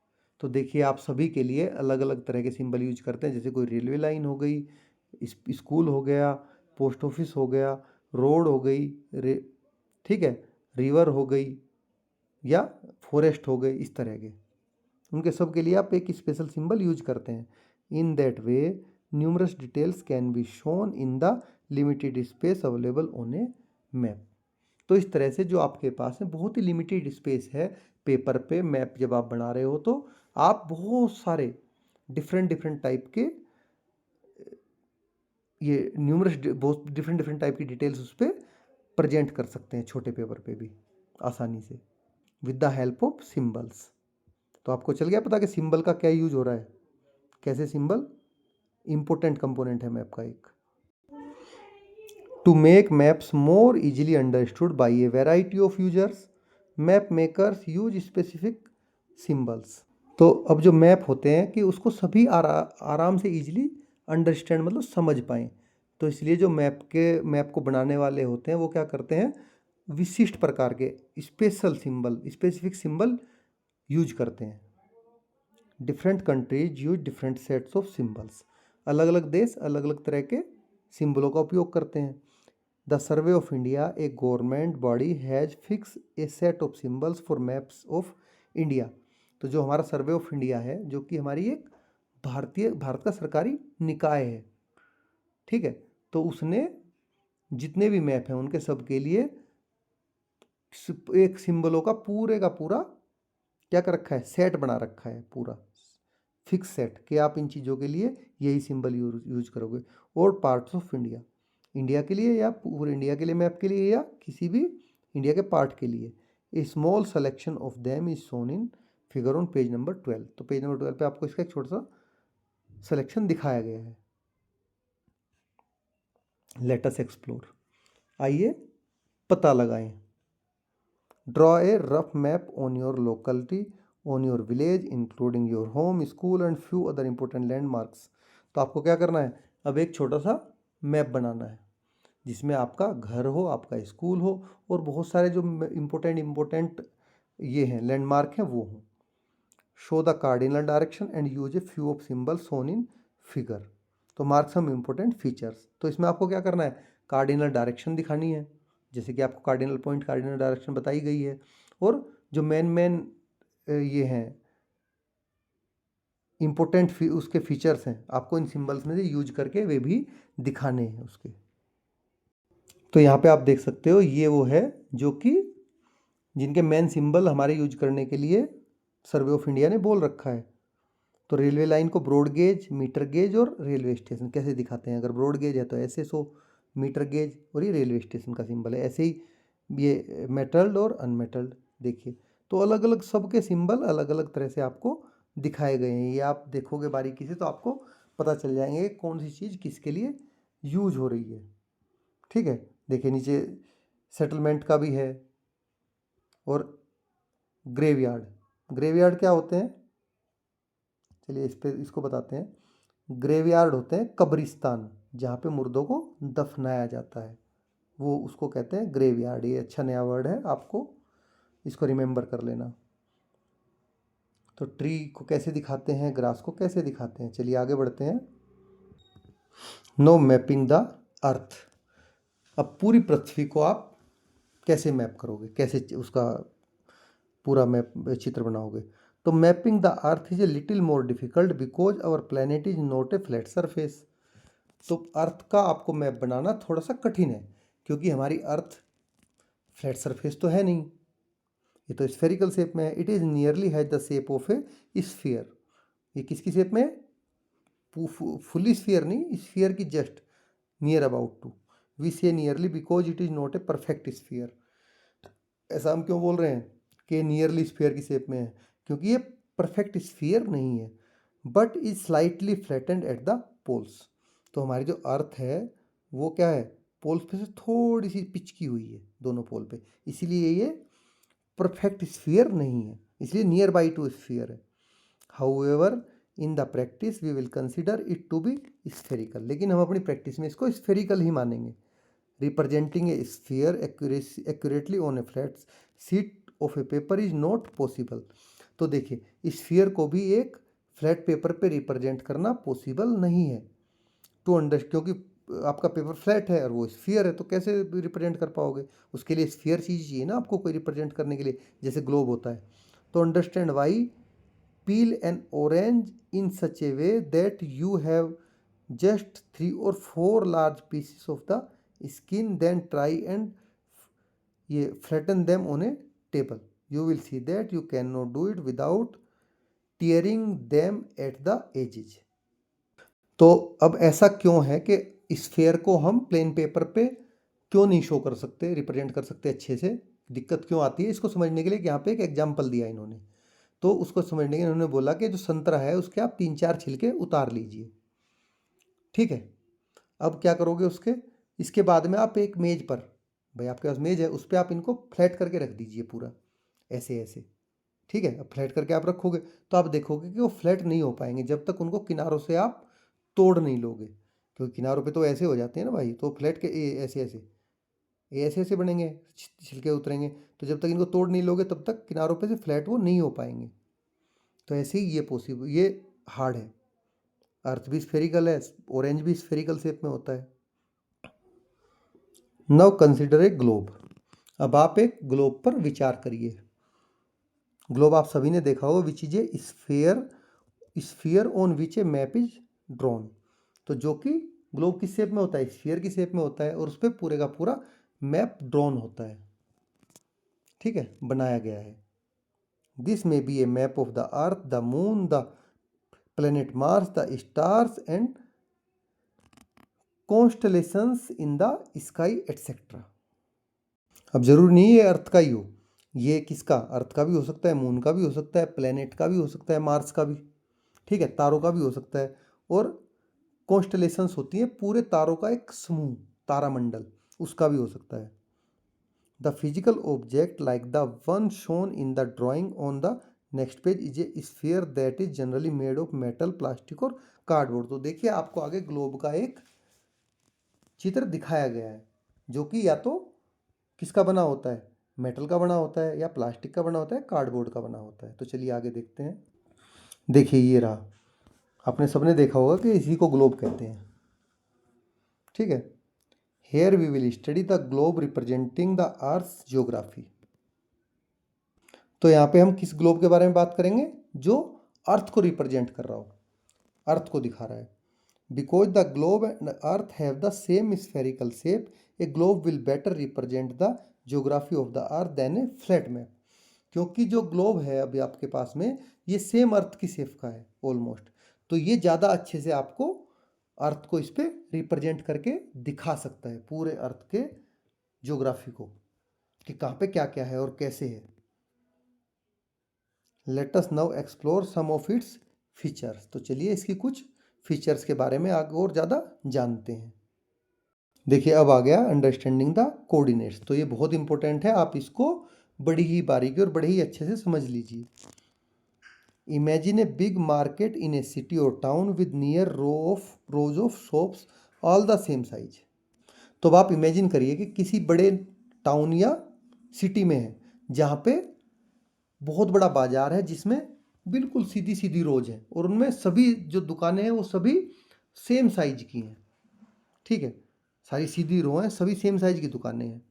तो देखिए आप सभी के लिए अलग अलग तरह के सिंबल यूज करते हैं, जैसे कोई रेलवे लाइन हो गई, स्कूल हो गया, पोस्ट ऑफिस हो गया, रोड हो गई, ठीक है, रिवर हो गई या फॉरेस्ट हो गए, इस तरह के उनके सब के लिए आप एक स्पेशल सिंबल यूज करते हैं। In that way numerous details can be shown in the limited space available on A map. तो इस तरह से जो आपके पास है बहुत ही लिमिटेड स्पेस है पेपर पे, मैप जब आप बना रहे हो तो आप बहुत सारे डिफरेंट डिफरेंट टाइप के ये न्यूमरस बहुत डिफरेंट डिफरेंट टाइप की डिटेल्स उस पर प्रेजेंट कर सकते हैं छोटे पेपर पे भी आसानी से with the help of symbols. तो आपको चल गया पता कि सिंबल का क्या यूज हो रहा है, कैसे सिंबल इंपॉर्टेंट कंपोनेंट है मैप का एक। To make maps more easily understood by a variety of users, map makers use specific symbols. तो अब जो मैप होते हैं कि उसको सभी आराम से इजीली अंडरस्टैंड मतलब समझ पाएँ, तो इसलिए जो मैप को बनाने वाले होते हैं वो क्या करते हैं, विशिष्ट प्रकार के special symbol, specific symbol use करते हैं। Different countries use different sets of symbols, अलग अलग देश अलग अलग तरह के सिंबलों का उपयोग करते हैं। The survey of India, A government body, has fix a set of symbols for maps of India. तो जो हमारा सर्वे ऑफ इंडिया है, जो कि हमारी एक भारत का सरकारी निकाय है, ठीक है, तो उसने जितने भी मैप हैं उनके सब के लिए एक सिंबलों का पूरा क्या कर रखा है, सेट बना रखा है, पूरा फिक्स सेट कि आप इन चीज़ों के लिए यही सिंबल यूज करोगे। और पार्ट्स ऑफ इंडिया, इंडिया के लिए या पूरे इंडिया के लिए मैप के लिए या किसी भी इंडिया के पार्ट के लिए, a small selection of them is shown in figure on page number 12। तो पेज नंबर 12 पे आपको इसका एक छोटा सा सिलेक्शन दिखाया गया है। लेट अस एक्सप्लोर, आइए पता लगाएं। Draw a rough map on your locality, on your village including your home, school and few other important landmarks. तो आपको क्या करना है, अब एक छोटा सा मैप बनाना है जिसमें आपका घर हो, आपका स्कूल हो और बहुत सारे जो इम्पोर्टेंट ये हैं लैंडमार्क हैं वो हों। Show the cardinal direction and use a few of symbols shown in figure. तो मार्क सम इम्पोर्टेंट फीचर्स। तो इसमें आपको क्या करना है, कार्डिनल डायरेक्शन दिखानी है, जैसे कि आपको कार्डिनल पॉइंट कार्डिनल डायरेक्शन बताई गई है, और जो मेन ये हैं इम्पोर्टेंट उसके फीचर्स हैं आपको इन सिंबल्स में से यूज करके वे भी दिखाने हैं उसके। तो यहाँ पे आप देख सकते हो ये वो है जो कि जिनके मेन सिंबल हमारे यूज करने के लिए सर्वे ऑफ इंडिया ने बोल रखा है। तो रेलवे लाइन को ब्रॉड गेज, मीटर गेज और रेलवे स्टेशन कैसे दिखाते हैं, अगर ब्रॉड गेज है तो ऐसे सो, मीटर गेज और ये रेलवे स्टेशन का सिंबल है, ऐसे ही ये मेटल्ड और अनमेटल्ड। देखिए तो अलग अलग सबके सिंबल अलग अलग तरह से आपको दिखाए गए हैं, ये आप देखोगे बारीकी से तो आपको पता चल जाएंगे कौन सी चीज़ किसके लिए यूज हो रही है। ठीक है, देखिए नीचे सेटलमेंट का भी है और ग्रेवयार्ड। ग्रेवयार्ड क्या होते हैं, चलिए इसको बताते हैं। ग्रेवयार्ड होते हैं कब्रिस्तान, जहाँ पे मुर्दों को दफनाया जाता है, वो उसको कहते हैं ग्रेवयार्ड। ये अच्छा नया वर्ड है, आपको इसको रिमेंबर कर लेना। तो ट्री को कैसे दिखाते हैं, ग्रास को कैसे दिखाते हैं, चलिए आगे बढ़ते हैं। Now mapping the earth. अब पूरी पृथ्वी को आप कैसे मैप करोगे, कैसे उसका पूरा मैप चित्र बनाओगे। तो mapping the earth is a little more difficult because our planet is not a flat surface. तो अर्थ का आपको मैप बनाना थोड़ा सा कठिन है क्योंकि हमारी अर्थ फ्लैट सरफेस तो है नहीं, ये तो स्फेरिकल शेप में है। It is nearly has the shape of a sphere. ये किसकी शेप में है, फुली स्फीयर नहीं, स्फीयर की just near about to. We say nearly because it is not a perfect sphere. ऐसा हम क्यों बोल रहे हैं कि नियरली स्फीयर की शेप में है, क्योंकि ये परफेक्ट स्फीयर नहीं है। But is slightly flattened at the poles. तो हमारी जो अर्थ है वो क्या है, पोल्स पे से थोड़ी सी पिचकी हुई है दोनों पोल पे, इसीलिए ये परफेक्ट स्फीयर नहीं है, इसलिए नियर बाई टू स्फीयर है। However in the practice we will consider it to be spherical, लेकिन हम अपनी प्रैक्टिस में इसको स्फेरिकल ही मानेंगे। Representing a sphere accurately on a flat sheet of a paper is not possible. तो देखिए स्फीयर को भी एक फ्लैट पेपर पे रिप्रेजेंट करना पॉसिबल नहीं है टू अंडरस्टैंड, क्योंकि आपका पेपर फ्लैट है और वो स्फीयर है, तो कैसे रिप्रेजेंट कर पाओगे, उसके लिए स्फीयर चीज चाहिए ना आपको कोई रिप्रेजेंट करने के लिए, जैसे ग्लोब होता है। तो understand why peel an orange in such a way that you have just 3 or 4 large pieces of the skin, then try and flatten them on a table. You will see that you cannot do it without tearing them at the edges. तो अब ऐसा क्यों है कि sphere को हम plain paper पे क्यों नहीं शो कर सकते, रिप्रेजेंट कर सकते अच्छे से, दिक्कत क्यों आती है, इसको समझने के लिए यहाँ पे एक एग्जाम्पल दिया इन्होंने। तो उसको समझने के उन्होंने बोला कि जो संतरा है उसके आप 3-4 छिलके उतार लीजिए, ठीक है। अब क्या करोगे उसके, इसके बाद में आप एक मेज पर, भाई आपके पास मेज है उस पर आप इनको फ्लैट करके रख दीजिए पूरा, ऐसे ऐसे, ठीक है। अब फ्लैट करके आप रखोगे तो आप देखोगे कि वो फ्लैट नहीं हो पाएंगे जब तक उनको किनारों से आप तोड़ नहीं लोगे, क्योंकि किनारों पे तो ऐसे हो जाते हैं ना भाई, तो फ्लैट के ऐसे ऐसे ऐसे ऐसे बनेंगे, छिलके उतरेंगे, तो जब तक इनको तोड़ नहीं लोगे तब तक किनारों पे से फ्लैट वो नहीं हो पाएंगे। तो ऐसे ही ये पॉसिबल, ये हार्ड है। अर्थ भी स्फेरिकल है, ऑरेंज भी स्फेरिकल शेप में होता है। Now consider a globe. अब आप एक ग्लोब पर विचार करिए। ग्लोब आप सभी ने देखा होगा, which is a sphere, sphere on which A map is drawn. तो जो कि ग्लोब किस शेप में होता है, स्फीयर की शेप में होता है, और उस पर पूरे का पूरा मैप ड्रॉन होता है, ठीक है, बनाया गया है। This may be A map of the earth, the moon, the planet Mars, the stars and constellations in the sky etc. अब जरूरी नहीं है अर्थ का ही हो, ये किसका, अर्थ का भी हो सकता है, मून का भी हो सकता है, प्लेनेट का भी हो सकता है, मार्स का भी, ठीक है, तारों का भी हो सकता है। और कॉन्स्टलेशंस होती हैं पूरे तारों का एक समूह, तारामंडल, उसका भी हो सकता है। The physical object like the one shown in the drawing on the next page is a sphere that is generally made of metal, plastic और कार्डबोर्ड। तो देखिए आपको आगे ग्लोब का एक चित्र दिखाया गया है, जो कि या तो किसका बना होता है, मेटल का बना होता है, या प्लास्टिक का बना होता है, कार्डबोर्ड का बना होता है। तो चलिए आगे देखते हैं। देखिए ये रहा, आपने सबने देखा होगा कि इसी को ग्लोब कहते हैं, ठीक है। Here we will study the globe representing the earth geography. तो यहाँ पे हम किस ग्लोब के बारे में बात करेंगे, जो अर्थ को रिप्रेजेंट कर रहा हो, अर्थ को दिखा रहा है। Because the globe and earth have the same spherical shape, a globe will better represent the geography of the earth than a flat map. क्योंकि जो ग्लोब है अभी आपके पास में, ये सेम अर्थ की शेप का है ऑलमोस्ट, तो ये ज़्यादा अच्छे से आपको अर्थ को इस पर रिप्रेजेंट करके दिखा सकता है, पूरे अर्थ के जियोग्राफी को, कि कहाँ पे क्या क्या है और कैसे है। Let us now explore some of its features. तो चलिए इसकी कुछ फीचर्स के बारे में आगे और ज़्यादा जानते हैं। देखिए अब आ गया अंडरस्टैंडिंग द कोऑर्डिनेट्स। तो ये बहुत इंपॉर्टेंट है, आप इसको बड़ी ही बारीकी और बड़े ही अच्छे से समझ लीजिए। Imagine a big market in a city और town with near rows of shops all the same size. तो अब आप इमेजिन करिए कि किसी बड़े टाउन या सिटी में है, जहाँ पे बहुत बड़ा बाजार है, जिसमें बिल्कुल सीधी सीधी रोज है, और उनमें सभी जो दुकानें हैं वो सभी सेम साइज की हैं, ठीक है, सारी सीधी रो हैं, सभी सेम साइज की दुकानें हैं।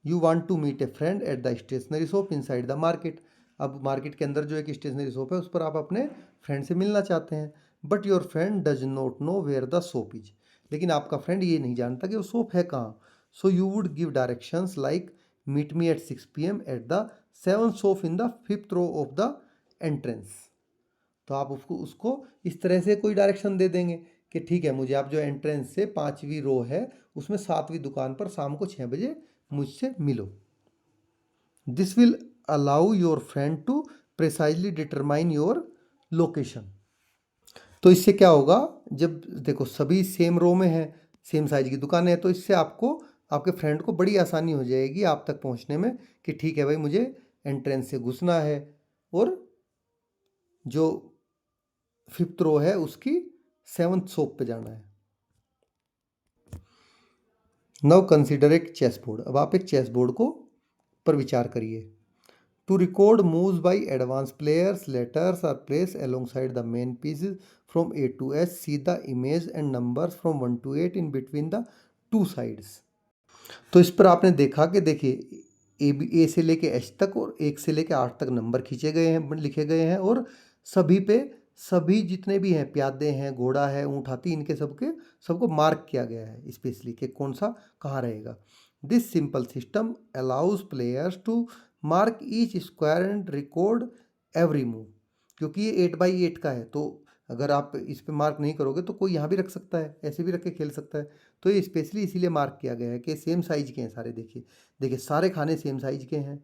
You want to meet a friend at the stationery shop inside the market. अब मार्केट के अंदर जो एक स्टेशनरी शॉप है उस पर आप अपने फ्रेंड से मिलना चाहते हैं, but your friend does not know where the shop is. लेकिन आपका फ्रेंड ये नहीं जानता कि वो शॉप है कहाँ। So you would give directions like meet me at 6 PM at the 7th shop in the 5th row of the entrance. तो आप उसको उसको इस तरह से कोई डायरेक्शन दे देंगे कि ठीक है, मुझे आप जो एंट्रेंस से 5वीं रो है उसमें 7वीं दुकान पर शाम को 6 बजे मुझसे मिलो। This will allow your friend to precisely determine your location. तो इससे क्या होगा, जब देखो सभी सेम रो में है, सेम साइज की दुकान है, तो इससे आपको आपके फ्रेंड को बड़ी आसानी हो जाएगी आप तक पहुंचने में कि ठीक है भाई मुझे एंट्रेंस से घुसना है और जो 5th रो है उसकी 7th शॉप पे जाना है। नाउ कंसिडर एक चेस बोर्ड। अब आप एक चेस बोर्ड को पर विचार करिए। To record moves by advance players, letters are place alongside the main pieces from A to S, see the image and numbers from 1 to 8 in between the two sides. तो इस पर आपने देखा कि देखिए ए से लेके एच तक और 1 से लेके 8 तक नंबर खींचे गए हैं, लिखे गए हैं, और सभी पे सभी जितने भी हैं, प्यादे हैं, घोड़ा है, ऊँट, हाथी, इनके सबको मार्क किया गया है स्पेशली कि कौन सा कहाँ रहेगा। This simple system allows players to mark each square and record every move. क्योंकि ये 8x8 का है, तो अगर आप इस पे मार्क नहीं करोगे तो कोई यहाँ भी रख सकता है, ऐसे भी रख के खेल सकता है। तो ये स्पेशली इसीलिए मार्क किया गया है कि सेम साइज के हैं सारे। देखिए देखिए सारे खाने सेम साइज के हैं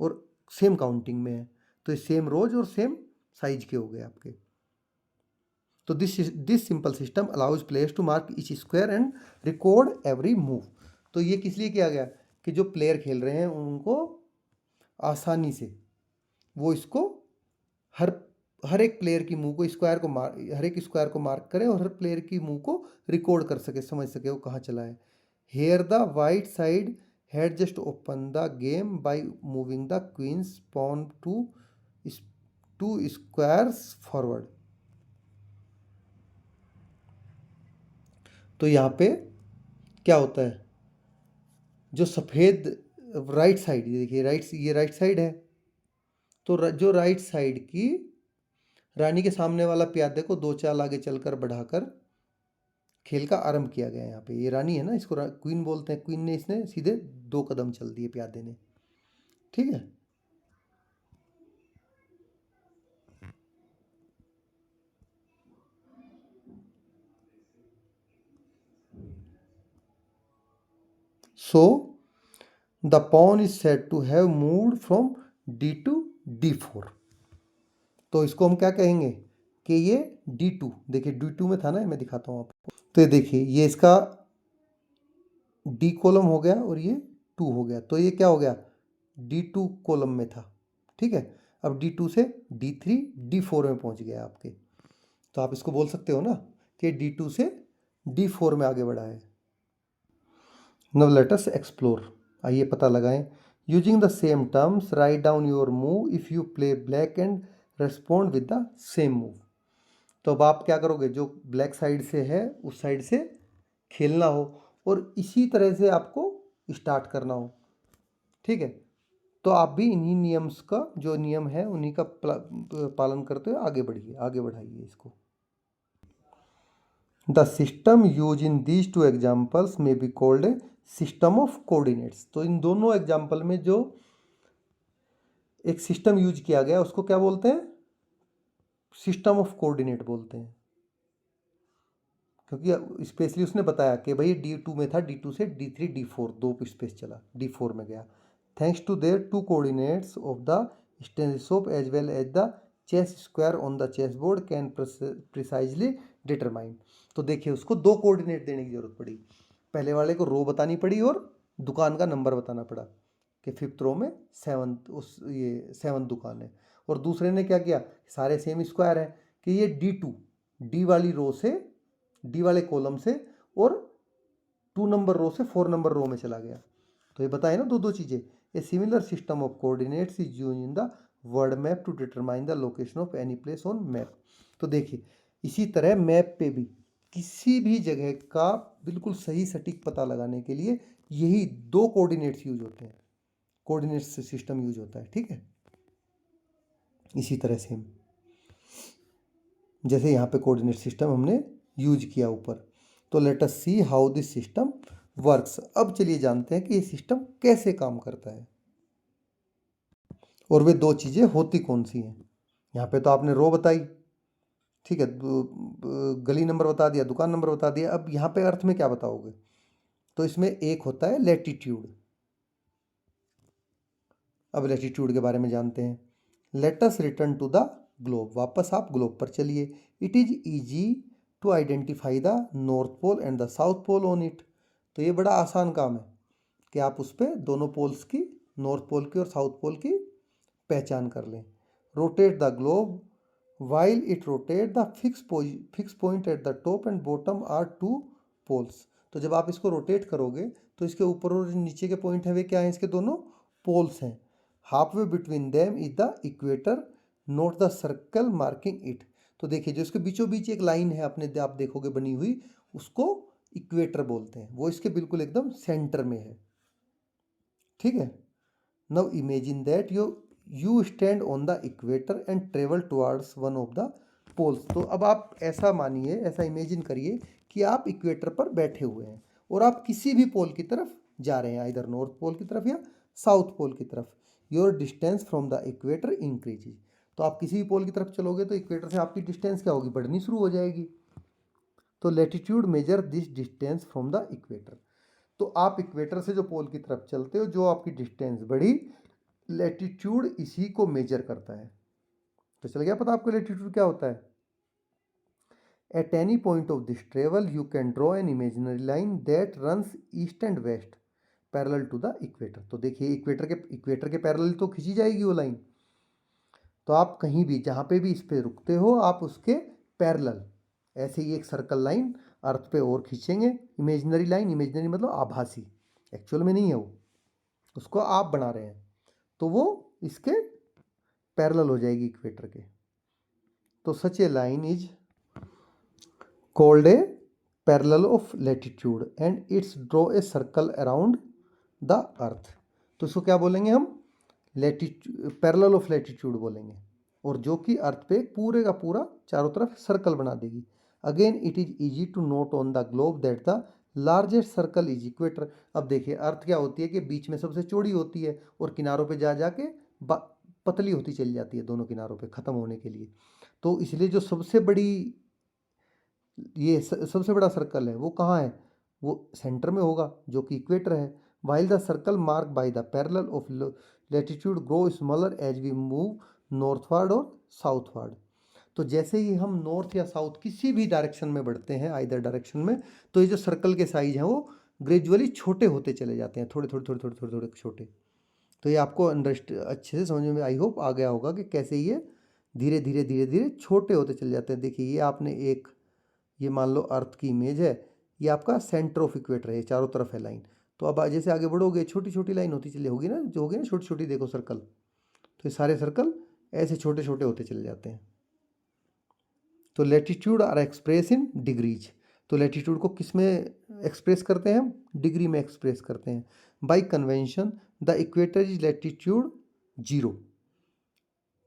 और सेम काउंटिंग में है, तो ये सेम रोज और सेम साइज के हो गए आपके। तो this simple system allows players to mark each square and record every move. तो ये किस लिए किया गया कि जो प्लेयर खेल रहे हैं उनको आसानी से वो इसको हर हर एक प्लेयर की मूव को स्क्वायर को हर एक स्क्वायर को मार्क करें और हर प्लेयर की मूव को रिकॉर्ड कर सके, समझ सके वो कहाँ चला है। Here the white side had just open the game by moving the queen's pawn two squares forward. तो यहाँ पे क्या होता है, जो सफ़ेद राइट साइड, देखिए ये राइट साइड है, तो जो राइट साइड की रानी के सामने वाला प्यादे को 2 चाल आगे चलकर बढ़ाकर खेल का आरंभ किया गया है। यहाँ पे ये रानी है ना, इसको क्वीन बोलते हैं। क्वीन ने इसने सीधे 2 कदम चल दिए प्यादे ने, ठीक है। So the pawn is said to have moved from D to D4। तो इसको हम क्या कहेंगे कि ये D2, देखिए D2 में था ना, मैं दिखाता हूँ आपको। तो ये देखिए ये इसका D कॉलम हो गया और ये 2 हो गया, तो ये क्या हो गया, D2 कॉलम में था, ठीक है। अब D2 से D3 D4 में पहुंच गया आपके। तो आप इसको बोल सकते हो ना कि D2 से D4 में आगे बढ़ा है। Now let us explore. आइए पता लगाएं। Using the same terms write down your move if you play black and respond with the same move. तो अब आप क्या करोगे, जो ब्लैक साइड से है उस साइड से खेलना हो और इसी तरह से आपको स्टार्ट करना हो, ठीक है। तो आप भी इन्हीं नियम्स का, जो नियम है उन्हीं का पालन करते हुए आगे बढ़िए, आगे बढ़ाइए इसको। The system use in these two examples में be called a system of coordinates. तो इन दोनों एग्जाम्पल में जो एक सिस्टम यूज किया गया उसको क्या बोलते हैं, सिस्टम ऑफ कोऑर्डिनेट बोलते हैं। क्योंकि स्पेशली उसने बताया कि भाई D2 में था, D2 से D3 D4 2 स्पेस चला, D4 में गया। Thanks to their two coordinates of the स्टेंसोप as well as the chess square on the chess board can precisely determine. तो देखिए उसको 2 कोऑर्डिनेट देने की जरूरत पड़ी। पहले वाले को रो बतानी पड़ी और दुकान का नंबर बताना पड़ा कि 5th रो में 7th दुकान है। और दूसरे ने क्या किया, सारे सेम स्क्वायर है कि ये D2 D वाली रो से, D वाले कॉलम से, और 2 नंबर रो से 4 नंबर रो में चला गया। तो ये बताए ना दो चीज़ें। A similar system of coordinates is used in the word map to determine the location of any place on map. तो देखिए इसी तरह मैप पे भी किसी भी जगह का बिल्कुल सही सटीक पता लगाने के लिए यही 2 कोऑर्डिनेट्स यूज होते हैं, कोऑर्डिनेट्स सिस्टम यूज होता है, ठीक है। इसी तरह से जैसे यहाँ पे कोऑर्डिनेट सिस्टम हमने यूज किया ऊपर। तो let us see how this system works. अब चलिए जानते हैं कि ये सिस्टम कैसे काम करता है और वे 2 चीज़ें होती कौन सी हैं। यहाँ पे तो आपने रो बताई, ठीक है, गली नंबर बता दिया, दुकान नंबर बता दिया। अब यहाँ पे अर्थ में क्या बताओगे, तो इसमें एक होता है लैटिट्यूड। अब लैटिट्यूड के बारे में जानते हैं। Let us return to the globe. वापस आप ग्लोब पर चलिए। It is easy to identify the north pole and the south pole on it. तो ये बड़ा आसान काम है कि आप उस पर दोनों पोल्स की, नॉर्थ पोल की और साउथ पोल की पहचान कर लें। Rotate the globe while it rotate the fix point at the top and bottom are two poles. तो जब आप इसको रोटेट करोगे तो इसके ऊपर और नीचे के पॉइंट है वे क्या हैं, इसके दोनों पोल्स हैं। Half way between them is the equator, note the circle marking it. तो देखिए जो इसके बीचों बीच एक लाइन है अपने आप देखोगे बनी हुई, उसको इक्वेटर बोलते हैं, वो इसके बिल्कुल एकदम सेंटर में है। ठीक है। Now imagine that you stand on the equator and travel towards one of the poles. तो अब आप ऐसा मानिए, ऐसा इमेजिन करिए कि आप इक्वेटर पर बैठे हुए हैं और आप किसी भी पोल की तरफ जा रहे हैं, इधर नॉर्थ पोल की तरफ या साउथ पोल की तरफ। Your distance from the equator increases. तो आप किसी भी पोल की तरफ चलोगे तो इक्वेटर से आपकी डिस्टेंस क्या होगी, बढ़नी शुरू हो जाएगी। तो latitude measure this distance from the equator. तो आप इक्वेटर से जो पोल की तरफ चलते हो, जो आपकी डिस्टेंस बढ़ी, लैटिट्यूड इसी को मेजर करता है। तो चल गया पता आपको लैटिट्यूड क्या होता है। At any point of this travel you can draw an imaginary line that runs east and west parallel to the equator. तो देखिए इक्वेटर के पैरेलल तो खींची जाएगी वो लाइन। तो आप कहीं भी जहाँ पे भी इस पे रुकते हो, आप उसके पैरेलल ऐसे ही एक सर्कल लाइन अर्थ पे और खींचेंगे। इमेजिनरी लाइन, इमेजिनरी मतलब आभासी, एक्चुअल में नहीं है वो, उसको आप बना रहे हैं, तो वो इसके पैरेलल हो जाएगी इक्वेटर के। तो such a line is called a parallel of latitude and its draw a circle around the earth. तो इसको क्या बोलेंगे हम, पैरेलल ऑफ लैटिट्यूड बोलेंगे, और जो कि अर्थ पे पूरे का पूरा चारों तरफ सर्कल बना देगी। Again it is easy to note on the globe that the largest circle is equator. अब देखिए अर्थ क्या होती है कि बीच में सबसे चौड़ी होती है और किनारों पे जा जाके पतली होती चली जाती है दोनों किनारों पे ख़त्म होने के लिए। तो इसलिए जो सबसे बड़ी सबसे बड़ा सर्कल है वो कहाँ है, वो सेंटर में होगा जो कि इक्वेटर है। While the circle mark by the parallel of latitude grow smaller as we move northward और साउथवर्ड। तो जैसे ही हम नॉर्थ या साउथ किसी भी डायरेक्शन में बढ़ते हैं, आइदर डायरेक्शन में, तो ये जो सर्कल के साइज हैं वो ग्रेजुअली छोटे होते चले जाते हैं, थोड़े थोड़े थोड़े थोड़े थोड़े थोड़े छोटे। तो ये आपको अच्छे से समझ में आई होप आ गया होगा कि कैसे ये धीरे धीरे धीरे धीरे छोटे होते चले जाते हैं। देखिए ये आपने ये मान लो अर्थ की इमेज है, ये आपका सेंटर ऑफ इक्वेटर है, चारों तरफ है लाइन। तो अब जैसे आगे बढ़ोगे छोटी छोटी लाइन होती चली होगी ना, जो होगी ना छोटी छोटी, देखो सर्कल, तो ये सारे सर्कल ऐसे छोटे छोटे होते चले जाते हैं। तो latitude are express in degrees. तो लैटिट्यूड को किस में एक्सप्रेस करते हैं हम, डिग्री में एक्सप्रेस करते हैं। Bye convention the equator is latitude 0।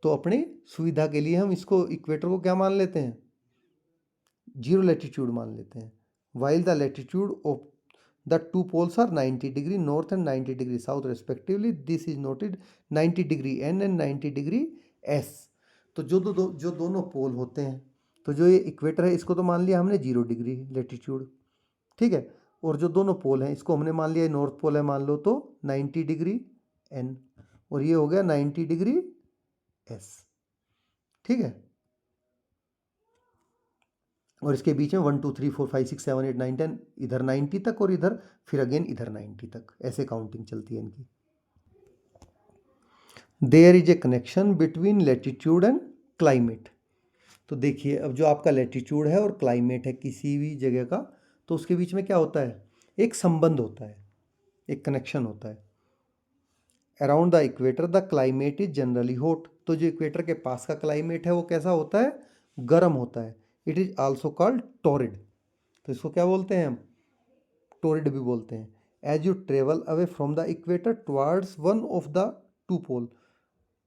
तो अपनी सुविधा के लिए हम इसको इक्वेटर को क्या मान लेते हैं, 0 लैटिट्यूड मान लेते हैं। While the latitude of the two poles are 90 degree north and 90 degree south respectively, this is noted 90 degree N and 90 degree S. तो जो दोनों पोल होते हैं, तो जो ये इक्वेटर है इसको तो मान लिया हमने 0 डिग्री लैटिट्यूड, ठीक है, और जो दोनों पोल हैं इसको हमने मान लिया नॉर्थ पोल है मान लो, तो 90 डिग्री एन, और ये हो गया 90 डिग्री एस, ठीक है। और इसके बीच में 1 2 3 4 5 6 7 8 9 10, इधर 90 तक और इधर फिर अगेन इधर 90 तक, ऐसे काउंटिंग चलती है इनकी। There is a connection between latitude and climate. तो देखिए अब जो आपका लैटिट्यूड है और क्लाइमेट है किसी भी जगह का, तो उसके बीच में क्या होता है, एक संबंध होता है, एक कनेक्शन होता है। Around the equator the climate is generally hot. तो जो इक्वेटर के पास का क्लाइमेट है वो कैसा होता है, गर्म होता है। It is also called torrid. तो इसको क्या बोलते हैं हम, टोरिड भी बोलते हैं। As you travel away from the equator towards one of the two pole,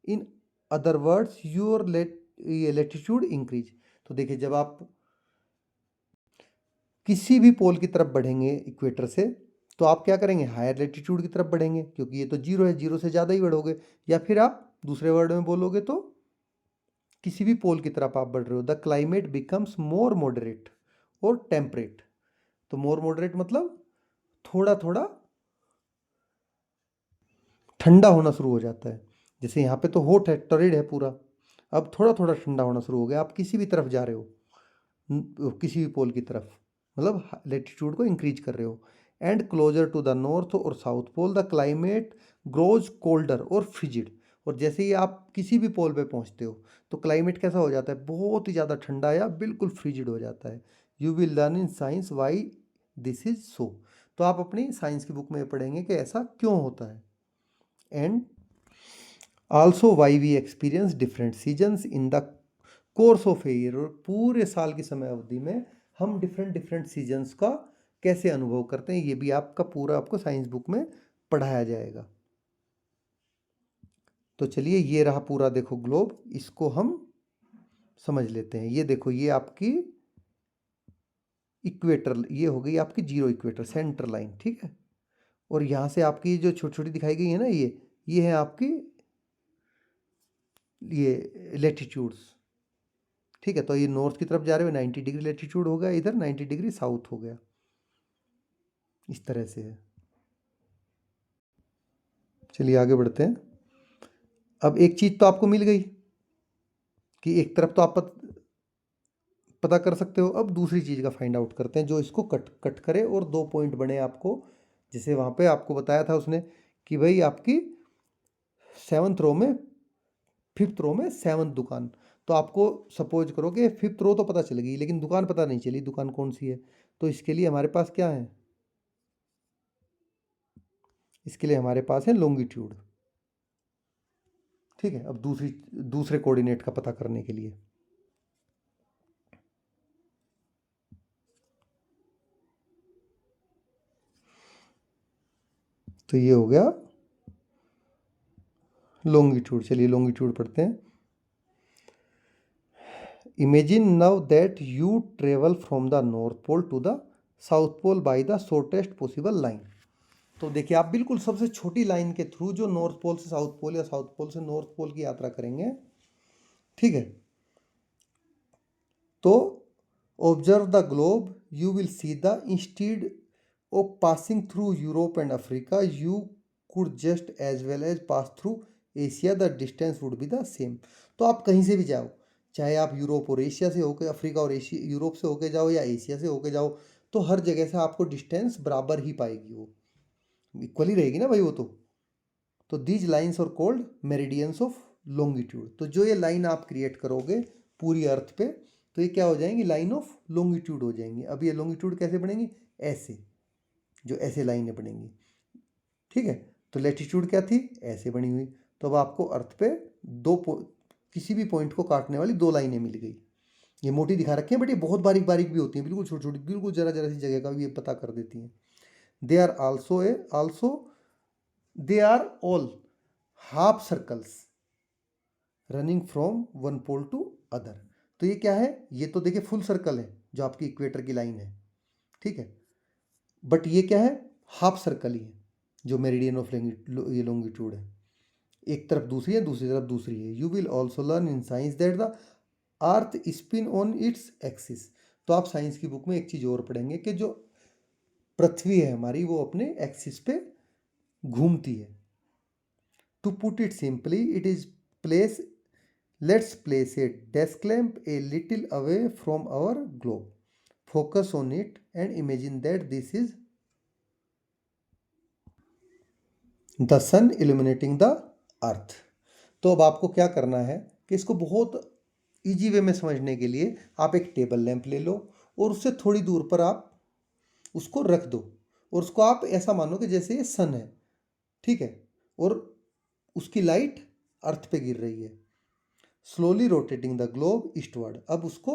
in other words your latitude increase. तो देखिए जब आप किसी भी पोल की तरफ बढ़ेंगे इक्वेटर से, तो आप क्या करेंगे, हायर लैटिट्यूड की तरफ बढ़ेंगे, क्योंकि ये तो 0 है, 0 से ज़्यादा ही बढ़ोगे। या फिर आप दूसरे वर्ड में बोलोगे तो किसी भी पोल की तरफ आप बढ़ रहे हो, the climate becomes more moderate और टेम्परेट। तो मोर मॉडरेट मतलब थोड़ा थोड़ा ठंडा होना शुरू हो जाता है। जैसे यहाँ पे तो हॉट है, टॉरिड है पूरा, अब थोड़ा थोड़ा ठंडा होना शुरू हो गया। आप किसी भी तरफ जा रहे हो, किसी भी पोल की तरफ, मतलब लेटीट्यूड को इंक्रीज कर रहे हो। And closer to the north और south pole the climate grows colder और फ्रिजिड। और जैसे ही आप किसी भी पोल पे पहुंचते हो तो क्लाइमेट कैसा हो जाता है, बहुत ही ज़्यादा ठंडा या बिल्कुल फ्रिजिड हो जाता है। You will learn in science why this is so. तो आप अपनी साइंस की बुक में पढ़ेंगे कि ऐसा क्यों होता है। And also why we experience different seasons in the course of a year. और पूरे साल की समय अवधि में हम डिफरेंट डिफरेंट सीजन्स का कैसे अनुभव करते हैं, ये भी आपका पूरा आपको साइंस बुक में पढ़ाया जाएगा। तो चलिए ये रहा पूरा, देखो ग्लोब, इसको हम समझ लेते हैं। ये देखो, ये आपकी इक्वेटर, ये हो गई आपकी जीरो इक्वेटर सेंटर लाइन, ठीक है। और यहाँ से आपकी जो छोटी छोटी दिखाई गई है ना, ये है आपकी ये लेटीट्यूड्स, ठीक है। तो ये नॉर्थ की तरफ जा रहे हुए 90 डिग्री लेटीट्यूड हो गया, इधर 90 डिग्री साउथ हो गया, इस तरह से है। चलिए आगे बढ़ते हैं। अब एक चीज तो आपको मिल गई कि एक तरफ तो आप पता कर सकते हो। अब दूसरी चीज का फाइंड आउट करते हैं जो इसको कट कट करे और दो पॉइंट बने आपको। जैसे वहां पे आपको बताया था उसने कि भाई आपकी 7th रो में 5th रो में 7th दुकान। तो आपको सपोज करो कि 5th रो तो पता चल गई लेकिन दुकान पता नहीं चली, दुकान कौन सी है। तो इसके लिए हमारे पास क्या है, इसके लिए हमारे पास है लॉन्गिट्यूड, ठीक है। अब दूसरे कोऑर्डिनेट का पता करने के लिए तो ये हो गया लॉन्गिट्यूड। चलिए लॉन्गिट्यूड पढ़ते हैं। Imagine now that you travel from the north pole to the south pole by the shortest possible line. तो देखिए आप बिल्कुल सबसे छोटी लाइन के थ्रू जो नॉर्थ पोल से साउथ पोल या साउथ पोल से नॉर्थ पोल की यात्रा करेंगे, ठीक है। तो observe the globe, you will see the instead of passing through Europe and Africa you could just as well as pass through Asia, the distance would be the same. तो आप कहीं से भी जाओ, चाहे आप यूरोप और एशिया से होकर, अफ्रीका और एशिया यूरोप से होके जाओ या एशिया से होके जाओ, तो हर जगह से आपको डिस्टेंस बराबर ही पाएगी, वो इक्वली रहेगी ना भाई वो तो दीज लाइन्स और कोल्ड मेरिडियंस ऑफ लॉन्गिट्यूड। तो जो ये लाइन आप क्रिएट करोगे पूरी अर्थ पे, तो ये क्या हो जाएंगी, लाइन ऑफ लॉन्गिट्यूड हो जाएंगी। अब ये लॉन्गिट्यूड कैसे बनेंगी, ऐसे, जो ऐसे लाइनें बनेंगी, ठीक है। तो लेटीट्यूड क्या थी, ऐसे बनी हुई। तो अब आपको अर्थ पे किसी भी पॉइंट को काटने वाली दो लाइनें मिल गई। ये मोटी दिखा रखी हैं बट ये बहुत बारीक बारीक भी होती हैं, बिल्कुल छोटी छोटी, बिल्कुल जरा जरा सी जगह का भी ये पता कर देती हैं। They are also they are all half circles running from one pole to other. तो ये क्या है, ये तो देखिए फुल सर्कल है जो आपकी इक्वेटर की लाइन है, ठीक है। बट ये क्या है, हाफ सर्कल ही है जो मेरिडियन ऑफ ये लॉन्गिट्यूड है। एक तरफ दूसरी है, दूसरी तरफ दूसरी है। You will also learn in science that the earth spin on its axis. तो आप साइंस की बुक में एक चीज और पढ़ेंगे कि जो पृथ्वी है हमारी वो अपने एक्सिस पे घूमती है। To put it simply, it is place let's place a desk lamp a little away from our globe, focus on it and imagine that this is the sun illuminating the earth. तो अब आपको क्या करना है कि इसको बहुत easy way में समझने के लिए आप एक टेबल लैंप ले लो और उससे थोड़ी दूर पर आप उसको रख दो और उसको आप ऐसा मानो कि जैसे ये सन है, ठीक है। और उसकी लाइट अर्थ पे गिर रही है। Slowly rotating the globe eastward. अब उसको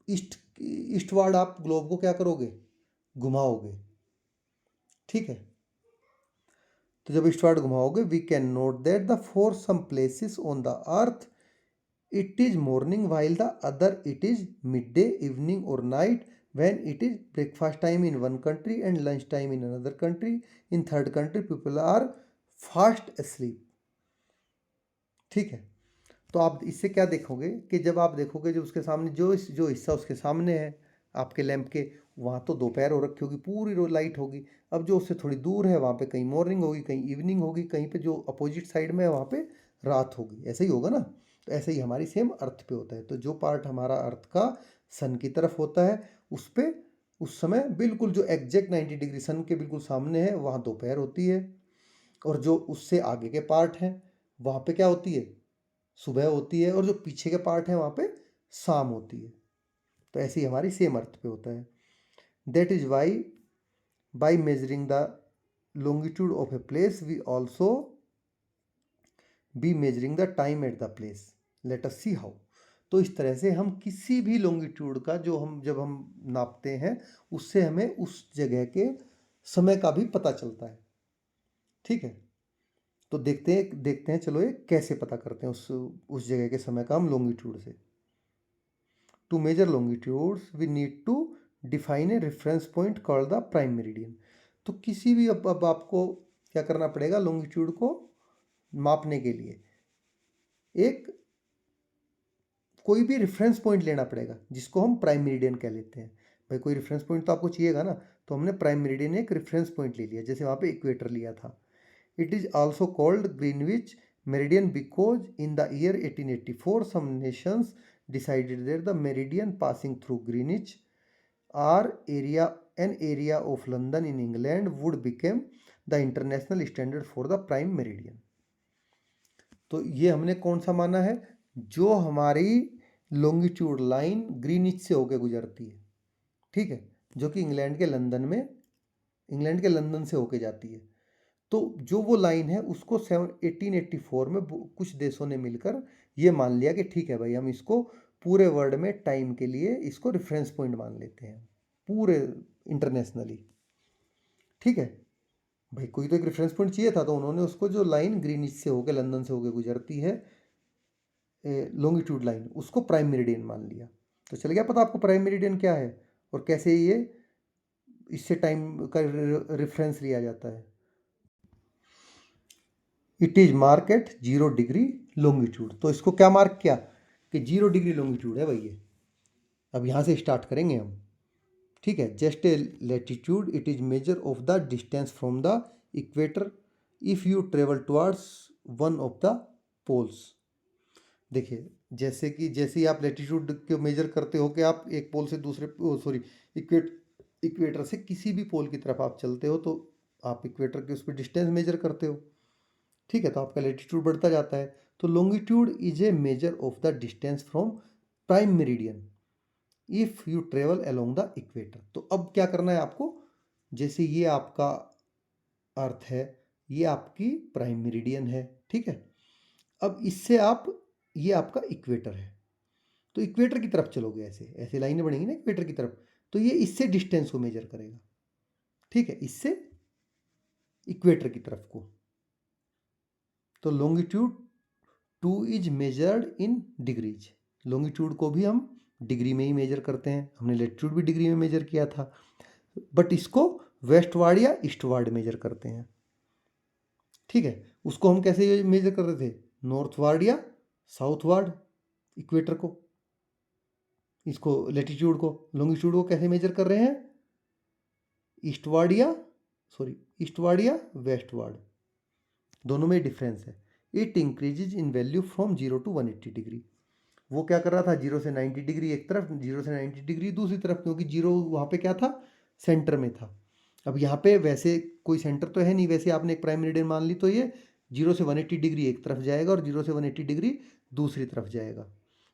ईस्टवर्ड आप ग्लोब को क्या करोगे, घुमाओगे, ठीक है। तो जब ईस्टवर्ड घुमाओगे, we can note that the for some places on the earth it is morning while the other it is midday, evening or night, when it is breakfast time in one country and lunch time in another country, in third country people are fast asleep, ठीक है। तो आप इससे क्या देखोगे कि जब आप देखोगे जो उसके सामने जो हिस्सा उसके सामने है आपके लैंप के, वहाँ तो दोपहर हो रखी होगी, पूरी लाइट होगी। अब जो उससे थोड़ी दूर है वहाँ पे कहीं मॉर्निंग होगी, कहीं इवनिंग होगी, कहीं पे जो अपोजिट साइड में है वहाँ पे रात होगी। ऐसा ही होगा ना। तो ऐसे ही हमारी सेम अर्थ पे होता है। तो जो पार्ट हमारा अर्थ का सन की तरफ होता है, उस पे उस समय बिल्कुल जो एग्जैक्ट 90 डिग्री सन के बिल्कुल सामने है वहाँ दोपहर होती है, और जो उससे आगे के पार्ट हैं वहाँ पे क्या होती है, सुबह होती है, और जो पीछे के पार्ट हैं वहाँ पे शाम होती है। तो ऐसे ही हमारी सेम अर्थ पे होता है। That is why by measuring the longitude of a place we also be measuring the time at the place. Let us see how. तो इस तरह से हम किसी भी लॉन्गिट्यूड का जो हम जब हम नापते हैं उससे हमें उस जगह के समय का भी पता चलता है। ठीक है, तो देखते हैं चलो ये कैसे पता करते हैं उस जगह के समय का हम लॉन्गिट्यूड से। To measure longitudes we need to define a reference point called the prime meridian. तो किसी भी अब आपको क्या करना पड़ेगा, लॉन्गिट्यूड को मापने के लिए एक कोई भी रेफरेंस पॉइंट लेना पड़ेगा जिसको हम प्राइम मेरिडियन कह लेते हैं। भाई कोई रेफरेंस पॉइंट तो आपको चाहिएगा ना, तो हमने प्राइम मेरिडियन एक रेफरेंस पॉइंट ले लिया, जैसे वहाँ पे इक्वेटर लिया था। It is also called Greenwich meridian because in the year 1884 some nations decided that the meridian passing through Greenwich or an area of London in England would become the international standard for the prime meridian. तो ये हमने कौन सा माना है, जो हमारी longitude line Greenwich से होकर गुजरती है, ठीक है, जो कि इंग्लैंड के लंदन से होके जाती है। तो जो वो लाइन है उसको 1884 में कुछ देशों ने मिलकर ये मान लिया कि ठीक है भाई, हम इसको पूरे वर्ल्ड में टाइम के लिए इसको रेफरेंस पॉइंट मान लेते हैं पूरे इंटरनेशनली। ठीक है भाई, कोई तो एक रेफरेंस पॉइंट चाहिए था, तो उन्होंने उसको जो लाइन ग्रीनिच से होकर लंदन से होकर गुजरती है लॉन्गिट्यूड लाइन, उसको प्राइम मेरिडियन मान लिया। तो चल गया पता आपको प्राइम मेरिडियन क्या है और कैसे ये इससे टाइम का रेफरेंस लिया जाता है। It is mark at 0 degree longitude. तो इसको क्या मार्क किया कि 0 डिग्री लॉन्गिट्यूड है भाई ये। अब यहाँ से स्टार्ट करेंगे हम, ठीक है। Just a latitude, it is measure of the distance from the equator if you travel towards one of the poles. देखिए जैसे ही आप लैटिट्यूड को मेजर करते हो कि आप एक पोल से दूसरे इक्वेटर से किसी भी पोल की तरफ आप चलते हो, तो आप इक्वेटर के उस पर डिस्टेंस मेजर करते हो, ठीक है, तो आपका लैटिट्यूड बढ़ता जाता है। तो longitude is a major of the distance from prime meridian if you travel along the equator. तो अब क्या करना है आपको, जैसे ये आपका अर्थ है, ये आपकी प्राइम मेरिडियन है, ठीक है। अब इससे ये आपका इक्वेटर है, तो इक्वेटर की तरफ चलोगे, ऐसे ऐसे लाइनें बनेंगी ना इक्वेटर की तरफ, तो ये इससे डिस्टेंस को मेजर करेगा, ठीक है, इससे इक्वेटर की तरफ को। तो longitude 2 is measured in degrees. Longitude को भी हम डिग्री में ही मेजर करते हैं, हमने लैटिट्यूड भी डिग्री में मेजर किया था, बट इसको वेस्टवार्ड या ईस्टवार्ड मेजर करते हैं, ठीक है। उसको हम कैसे मेजर कर रहे थे, नॉर्थवार्ड या साउथवार्ड इक्वेटर को, इसको लैटिट्यूड को, लॉन्गिट्यूड को कैसे मेजर कर रहे हैं, ईस्टवार्ड या वेस्टवार्ड, दोनों में डिफरेंस है। It increases in value from 0 to 180 degree. वो क्या कर रहा था, 0 से 90 डिग्री एक तरफ, 0 से 90 डिग्री दूसरी तरफ, क्योंकि 0 वहाँ पे क्या था, सेंटर में था। अब यहाँ पे वैसे कोई सेंटर तो है नहीं, वैसे आपने एक प्राइम मेरिडियन मान ली, तो ये 0 से 180 डिग्री एक तरफ जाएगा और 0 से 180 डिग्री दूसरी तरफ जाएगा,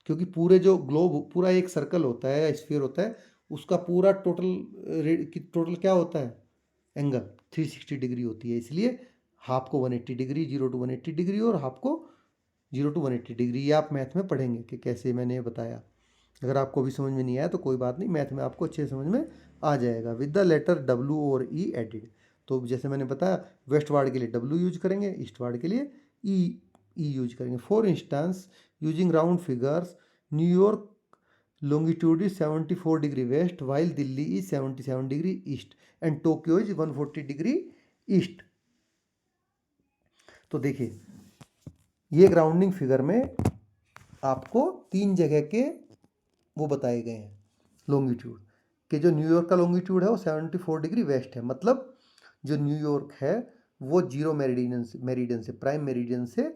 क्योंकि पूरे जो ग्लोब पूरा एक सर्कल होता है या स्फीयर होता है, उसका पूरा टोटल क्या होता है, एंगल 360 डिग्री होती है। इसलिए हाफ को 180 डिग्री, 0 to 180 डिग्री, और हाफ को 0 to 180 डिग्री। ये आप मैथ में पढ़ेंगे कि कैसे मैंने ये बताया। अगर आपको भी समझ में नहीं आया तो कोई बात नहीं, मैथ में आपको अच्छे समझ में आ जाएगा विद द लेटर W और E एडिड। तो जैसे मैंने बताया, वेस्ट वार्ड के लिए W यूज करेंगे, ईस्ट वार्ड के लिए E यूज करेंगे। For instance, using round figures, New York longitude is 74 degree west, while Delhi is 77 degree east and Tokyo is 140 degree east. तो देखिए ये ग्राउंडिंग फिगर में आपको 3 जगह के वो बताए गए हैं लॉन्गिट्यूड, कि जो न्यूयॉर्क का लॉन्गिट्यूड है वो 74 डिग्री वेस्ट है, मतलब जो न्यूयॉर्क है वो 0 मेरिडियन से प्राइम मेरिडियन से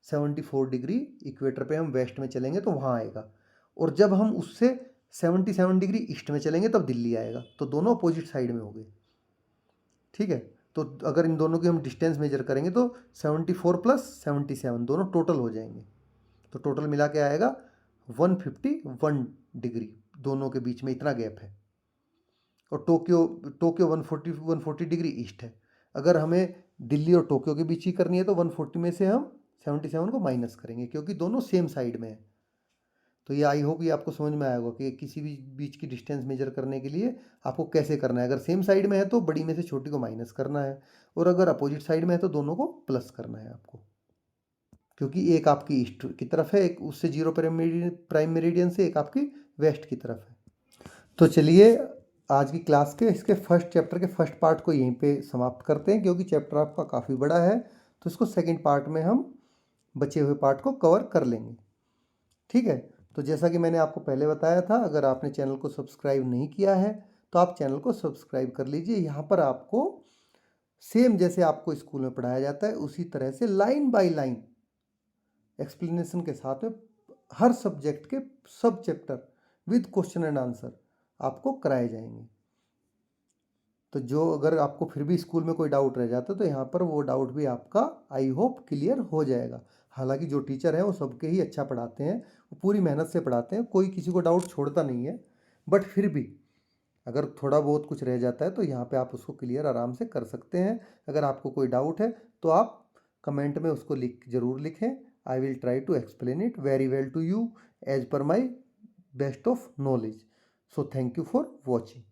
74 डिग्री इक्वेटर पे हम वेस्ट में चलेंगे तो वहाँ आएगा। और जब हम उससे 77 डिग्री ईस्ट में चलेंगे तब दिल्ली आएगा, तो दोनों अपोजिट साइड में हो गए। ठीक है, तो अगर इन दोनों की हम डिस्टेंस मेजर करेंगे तो 74 प्लस 77 दोनों टोटल हो जाएंगे, तो टोटल मिला के आएगा 151 डिग्री, दोनों के बीच में इतना गैप है। और टोक्यो टोक्यो 140 डिग्री ईस्ट है। अगर हमें दिल्ली और टोक्यो के बीच ही करनी है तो 140 में से हम 77 को माइनस करेंगे, क्योंकि दोनों सेम साइड में है। तो ये आई होप ये आपको समझ में आया होगा कि किसी भी बीच की डिस्टेंस मेजर करने के लिए आपको कैसे करना है। अगर सेम साइड में है तो बड़ी में से छोटी को माइनस करना है, और अगर अपोजिट साइड में है तो दोनों को प्लस करना है आपको, क्योंकि एक आपकी ईस्ट की तरफ है, एक उससे 0 प्राइम मेरिडियन से, एक आपकी वेस्ट की तरफ है। तो चलिए आज की क्लास के इसके फर्स्ट चैप्टर के फर्स्ट पार्ट को यहीं पे समाप्त करते हैं, क्योंकि चैप्टर आपका काफ़ी बड़ा है, तो इसको सेकंड पार्ट में हम बचे हुए पार्ट को कवर कर लेंगे। ठीक है, तो जैसा कि मैंने आपको पहले बताया था, अगर आपने चैनल को सब्सक्राइब नहीं किया है तो आप चैनल को सब्सक्राइब कर लीजिए। यहाँ पर आपको सेम जैसे आपको स्कूल में पढ़ाया जाता है उसी तरह से लाइन बाय लाइन एक्सप्लेनेशन के साथ में हर सब्जेक्ट के सब chapter with question and answer आपको कराए जाएंगे। तो जो अगर आपको फिर भी स्कूल में कोई डाउट रह जाता है तो यहाँ पर वो डाउट भी आपका आई होप क्लियर हो जाएगा। हालांकि जो टीचर हैं वो सबके ही अच्छा पढ़ाते हैं, वो पूरी मेहनत से पढ़ाते हैं, कोई किसी को डाउट छोड़ता नहीं है, बट फिर भी अगर थोड़ा बहुत कुछ रह जाता है तो यहाँ पे आप उसको क्लियर आराम से कर सकते हैं। अगर आपको कोई डाउट है तो आप कमेंट में उसको ज़रूर लिखें। I will try to explain it very well to you as per my best of knowledge. So thank you for watching.